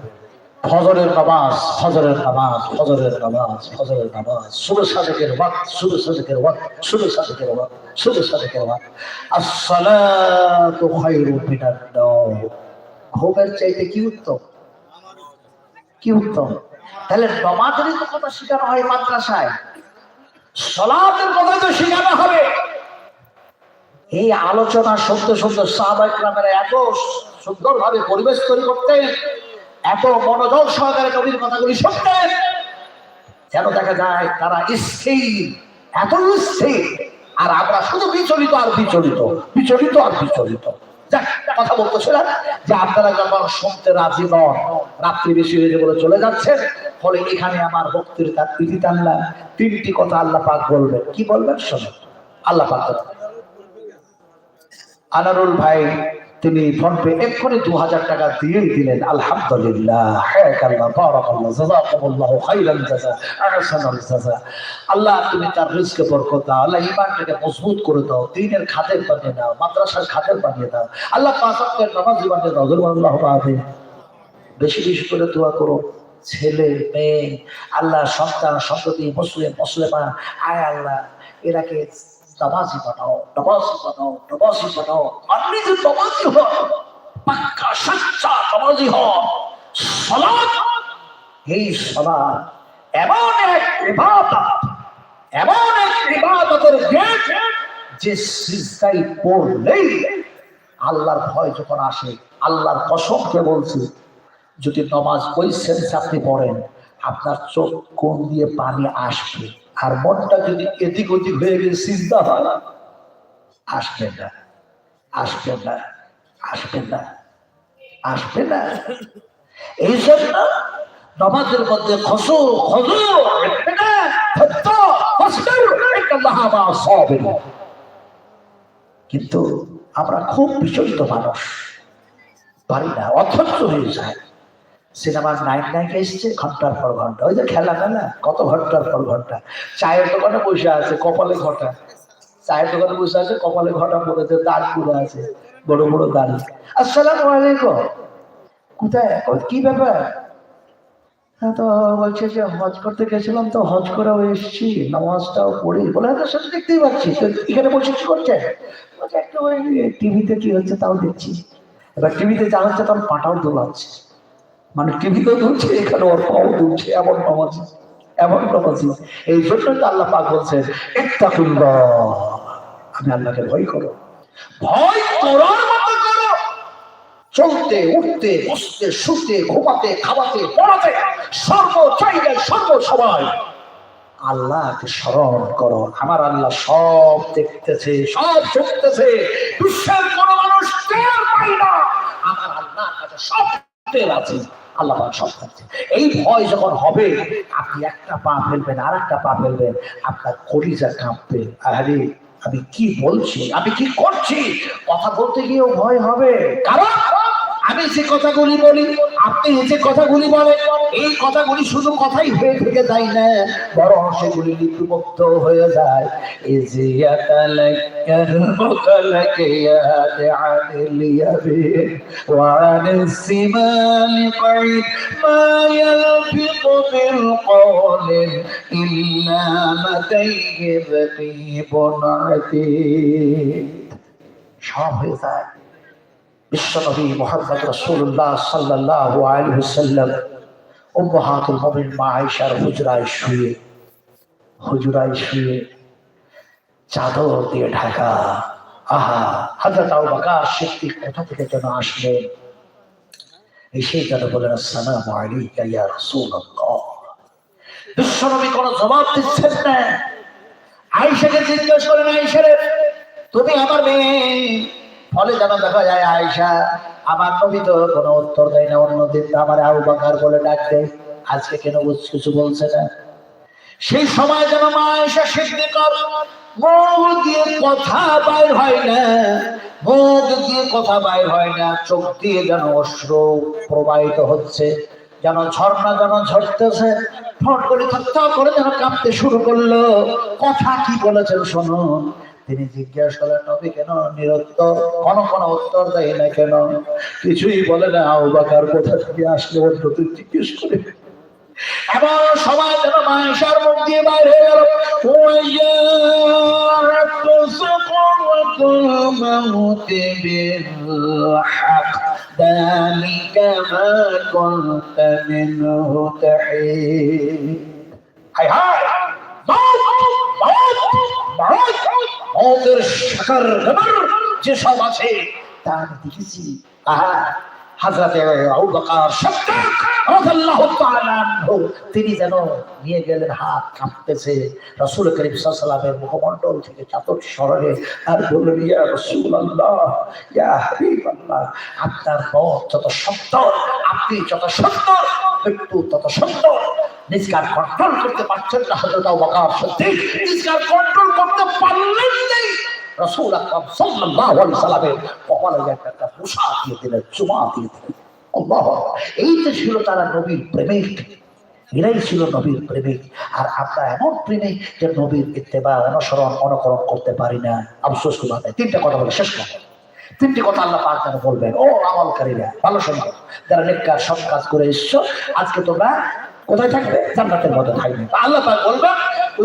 ফজরের নামাজ, ফজরের নামাজ, ফজরের নামাজ, ফজরের নামাজ, সুবহ সাদেকের ওয়াক্ত, সুবহ সাদেকের ওয়াক্ত, সুবহ সাদেকের ওয়াক্ত, সুবহ সাদেকের ওয়াক্ত। আসসালাতু খায়রুম মিনান নাওম। ঘুমের চাইতে কি উত্তম? কি উত্তম? তাহলে নামাজেরই তো কথা শেখানো হয় মাদ্রাসায়, সালাতের কথা তো শেখানো হবে। এই আলোচনা শুনতে শুনতে সাহাবায়ে কেরামেরা এত সুন্দরভাবে পরিবেশ তৈরি করতেন, এত মনোযোগ সহকারে নবীর কথাগুলি শুনতেন, যেন দেখা যায় তারা স্থির, এত স্থির। আর আমরা শুধু বিচলিত আর বিচলিত, বিচলিত আর বিচলিত। কথা বলতেছিলাম যে আপনারা যখন শুনতে রাজি নন, রাত্রি বেশি হয়ে বলে চলে যাচ্ছেন, ফলে এখানে আমার বক্তৃতার পিঠি টানলাম। তিনটি কথা আল্লাহ পাক বলবেন। কি বলবেন শোনেন। আল্লাহ পাক আনারুল ভাই তিনি ফোন পে এক্ষুনি 2000 টাকা দিয়েই দিলেন। আলহামদুলিল্লাহ, হায়াকাল্লাহ, বারাকাল্লাহ, জাযাকুমুল্লাহু খাইরাল জাযা, আহসানাল জাযা। আল্লাহ তুমি তার রিজকে বরকত দাও, আল্লাহ ঈমানটাকে মজবুত করে দাও, দ্বীনের খাদেম বানিয়ে দাও, মাদ্রাসার খাদেম বানিয়ে দাও, আল্লাহ পাঁচ ওয়াক্তের নামাজি বানিয়ে দাও। আল্লাহু আমিন। বেশি বেশি করে দোয়া করো। ছেলে মেয়ে, আল্লাহ সন্তান সন্ততি, মুসলিম মুসলিমা, আয় আল্লাহ এরাকে নামাজি বানাও, নামাজি বানাও, নামাজি বানাও। আপনি যে নামাজি হন, পাক্কা সচ্চা নামাজি হন। সালাত, এই সালাত এমন এক ইবাদত, এমন এক ইবাদতের গেট যে সিজদায় পড়লেই আল্লাহর ভয় যখন আসে, আল্লাহর কসমকে বলছি, যদি নামাজ ওই সেন্সে আপনি পড়েন, আপনার চোখ কোণ দিয়ে পানি আসবে, আর মনটা যদি এদিক ওদিক হয়ে গিয়ে সিজদা হয়, আসবে না, আসবে না, আসবে না, আসবে না। এই জন্য নামাজের মধ্যে খসু খসু কিন্তু আমরা খুব বিচলিত মানুষ, পারি না, অথচ হয়ে যায়। সিনেমার নায়ক এসছে ঘন্টার পর ঘন্টা, ওই যে খেলা মেলা কত ঘন্টার পর ঘন্টা। চায়ের দোকানে বসে আছে, কপালে ঘটা, চায়ের দোকানে বসে আছে, কপালে ঘটা পড়েছে, দাঁড় পুরো আছে, বড় বড় দাঁড়ি। আসসালামু আলাইকুম। কোথায়? কি ব্যাপার? হ্যাঁ, তো বলছে যে হজ করতে গেছিলাম, তো হজ করেও এসছি, নামাজটাও পড়ি। বলে হ্যাঁ, সেটা দেখতেই পাচ্ছি, তো এখানে বসে কি করছে? বলছে একটু ওই টিভিতে কি হচ্ছে তাও দেখছি। এবার টিভিতে যা হচ্ছে তার পাটাও দোলাচ্ছে, মানে টিভিতেও দুলছে, এখানে ওর পাও দুলছে, এমন নামাজি, এমন নামাজি। এই জন্যই তো আল্লাহ পাক বলছেন ইত্তাকুল্লাহ, আমি আল্লাহকে ভয় করো, ভয় করার মতো করো। চলতে উঠতে বসতে শুতে ঘুমাতে খাওয়াতে পড়াতে সর্ব জায়গায় সর্ব সময় আল্লাহকে স্মরণ করো। আমার আল্লাহ সব দেখতেছে, সব শুনতেছে। বিশ্বের কোন মানুষ টের পায় না, আমার আল্লাহর কাছে সব টের আছে। আল্লাহ সব করছে। এই ভয় যখন হবে, আপনি একটা পা ফেলবেন আর একটা পা ফেলবেন, আপনার কলিজা কাঁপবে। আরে আমি কি বলছি, আমি কি করছি, কথা বলতে গিয়েও ভয় হবে। কারণ আমি যে কথাগুলি বলি, আপনি যে কথাগুলি বলেন, এই কথাগুলি শুধু কথাই হয়ে থেকে যায় না, বরং সেগুলি লিপিবদ্ধ হয়ে যায়। সব হয়ে যায়। বিশ্বনবী মুহাম্মদ রাসূলুল্লাহ সাল্লাল্লাহু আলাইহি ওয়াসাল্লাম উম্মাহাতুল মুমিনিন মা আয়েশার হুজরায় শুয়ে চাদর দিয়ে ঢাকা। আহা, হযরত আবু বকর সিদ্দিক কোথা থেকে যেন আসলেন, এসেই যেন বলেন আসসালামু আলাইকা ইয়া রাসূলুল্লাহ। বিশ্বনবী কোনো জবাব দিচ্ছেন না। আয়েশাকে জিজ্ঞেস করেন, আয়েশা রে, তুমি আমার মেয়ে। ফলে যেন দেখা যায় আয়েশা, আমার নবী তো কোনো উত্তর দেয় না, অন্যদিন তো আমার আবু বকর বলে ডাক দেয়, আজকে কেন কিছু বলছে না। সেই সময় যেন মা আয়েশা সিদ্দিকার মুখ দিয়ে কথা বাইর হয় না, মুখ দিয়ে কথা বাইর হয় না, চোখ দিয়ে যেন অশ্রু প্রবাহিত হচ্ছে, যেন ঝর্ণা যেন ঝরতেছে, ফট করে থরথর করে যেন কাঁপতে শুরু করলো। কথা কি বলেছেন শুনুন। তিনি জিজ্ঞাসা করলেন, নবী কেন নিরুত্তর, কোন উত্তর দেয় না কেন? কিছুই বলে না। আবু বকর কোথা থেকে আসলে অন্যদের জিজ্ঞেস করে। এবার সবাই যেন মায়েশার মুখ দিয়ে বাইরে গেল, ذلك ما كنت منه تحيد। হায় হায়, মৌতের শাকার গাবার যে সব আছে তা আমি দেখেছি। হযরতে আবু বকর সিদ্দিক রাদিয়াল্লাহু তাআলা আনহু তিনি যেন নিয়ে গেলেন, হাত কাঁপতেছে রাসূল করিম সাল্লাল্লাহু আলাইহি ওয়াসাল্লামের মুখমণ্ডল থেকে চাদর সরালে আর বললেন, ইয়া রাসূলুল্লাহ, ইয়া হাবিবাল্লাহ, আপনার পথ যত সুন্দর, আপনি যত সুন্দর, একটু তত সুন্দর। নিজকার কন্ট্রোল করতে পারছেন না হযরত আবু বকর সিদ্দিক, নিজকার কন্ট্রোল করতে পারলেন না। রাসূল আকরাম সাল্লাল্লাহু আলাইহি ওয়াসাল্লামের কপালে একটা মুসা দিয়ে দিলেন, চুমা দিয়ে দিলেন। আল্লাহ, এই যে ছিল তারা নবীর প্রেমিক, এরাই ছিল নবীর প্রেমিক। আর আমরা এমন প্রেমিক যে নবীর ইত্তেবা, অনুসরণ, অনুকরণ করতে পারি না। আফসোস কি বাত। তিনটা কথা বলে শেষ করব। তিনটি কথা আল্লাহ পাক যেন বলবেন, ও আমলকারীরা ভালো শোনো, যারা নেককার সৎ কাজ করে এসছো, আজকে তোমরা কোথায় থাকবে? জান্নাতের মধ্যে থাকবে। আল্লাহ পাক বলবেন,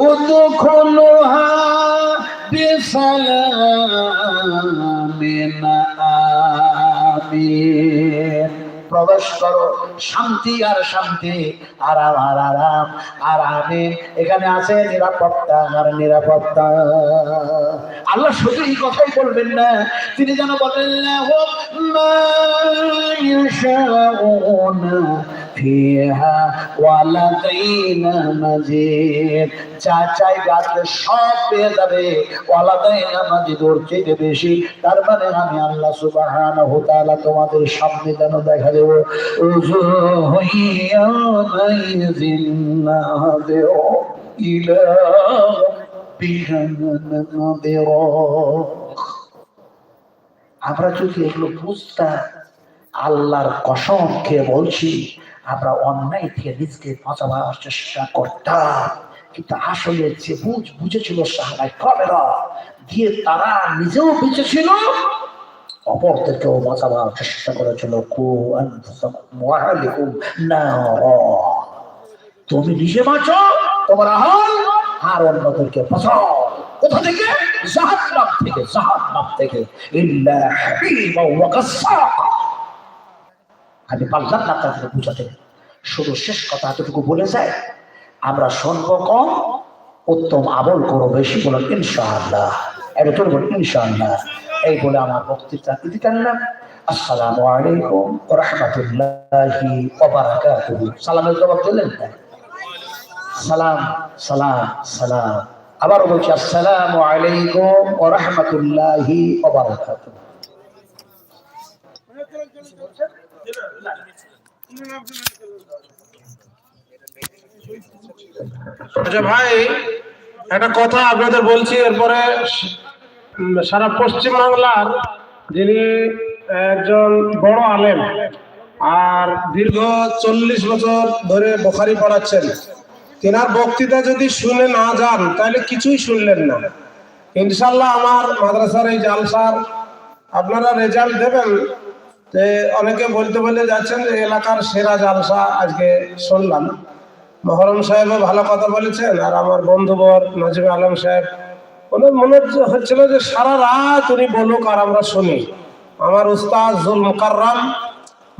উদখুলুহা বিসালামিন আমিন। প্রবেশ করো শান্তি আর শান্তি, আরাম আর আরাম আর আমিন। এখানে আছে নিরাপত্তা আর নিরাপত্তা। আল্লাহ শুধু এই কথাই বলবেন না, তিনি যেন বলেন, মা ইয়াশাউনা ফিহা ওয়া লাদাইনা মাজিদ। যা চাইবে আজকে সব পেয়ে যাবে। ওয়া লাদাইনা মাজিদ, ওর চেয়ে বেশি। তার মানে আমি আল্লাহ সুবহানাহু ওয়া তাআলা তোমাদের সামনে যেন দেখা দেব, উযুহু ইয়াওমাইযিন নাযিরা ইলা রাব্বিহা নাযিরা। আমরা যদি এগুলো বুঝতাম, আল্লাহর কসম খেয়ে বলছি, আমরা অন্যায় থেকে নিজকে বাঁচাবার চেষ্টা করতাম। কিন্তু আসলে যে বুঝেছিল সাহাবায়ে কেরামেরা, দিয়ে তারা নিজেও বেঁচেছিল, অপরদেরকেও বাঁচাবার চেষ্টা করেছিল। কু আনফুসাকুম ওয়া আহলিকুম নারা। তুমি নিজে বাঁচো, তোমার আহল আর অন্যদেরকে বাঁচাও। কোথা থেকে? জাহান্নাম থেকে। জাহান্নাম থেকে। ইল্লা হাবিবা ওয়া গাসসাকা। আমি পারলাম না আপনাদের বুঝাতে, শুধু শেষ কথা এতটুকু বলে যায়, আমরা শুনবো কম, উত্তম আমল করো বেশি। বলুন ইনশাআল্লাহ। এটা তোর বলুন ইনশাআল্লাহ। এই বলে আমার বক্তৃতা ইতি টানলাম। আসসালামু আলাইকুম ওয়া রাহমাতুল্লাহি ওয়া বারাকাতুহু। সালামের জবাব দিলেন না? সালাম সালাম সালাম। আবারও বলছি, আসসালামু আলাইকুম ওয়া রাহমাতুল্লাহি ওয়া বারাকাতুহু। আচ্ছা ভাই, একটা কথা আপনাদের বলছি, এরপরে সারা পশ্চিম বাংলার যিনি একজন বড় আলেম আর দীর্ঘ 40 বছর ধরে বুখারী পড়াচ্ছেন, তেনার বক্তৃতা যদি শুনে না যান তাহলে কিছুই শুনলেন না। ইনশাল্লাহ আমার মাদ্রাসার এই জালসার আপনারা রেজাল্ট দেবেন। অনেকে বলে যাচ্ছেন যে এলাকার সেরা জালসা আজকে শুনলাম। মহরম সাহেবও ভালো কথা বলেছেন, আর আমার বন্ধুবর নাজিম আলম সাহেব, ওনার মনে হচ্ছিল যে সারা রাত উনি বলুক আর আমরা শুনি। আমার উস্তাদ জুল মুকাররম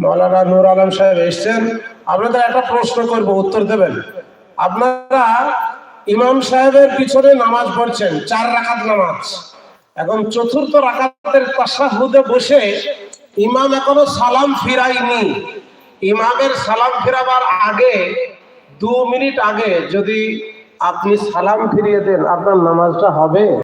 মাওলানা নূর আলম সাহেব এসছেন। আপনাদের একটা প্রশ্ন করব, উত্তর দেবেন। আপনারা ইমাম সাহেবের পিছনে নামাজ পড়ছেন, 4 রাকাত নামাজ। এখন চতুর্থ রাকাতের তাশাহুদে বসে ইমাম এখনো সালাম ফিরায়নি। ইমামের সালাম ফিরাবার আগে 2 মিনিট আগে যদি আপনি সালাম ফিরিয়ে দেন, আপনার নামাজটা হবে?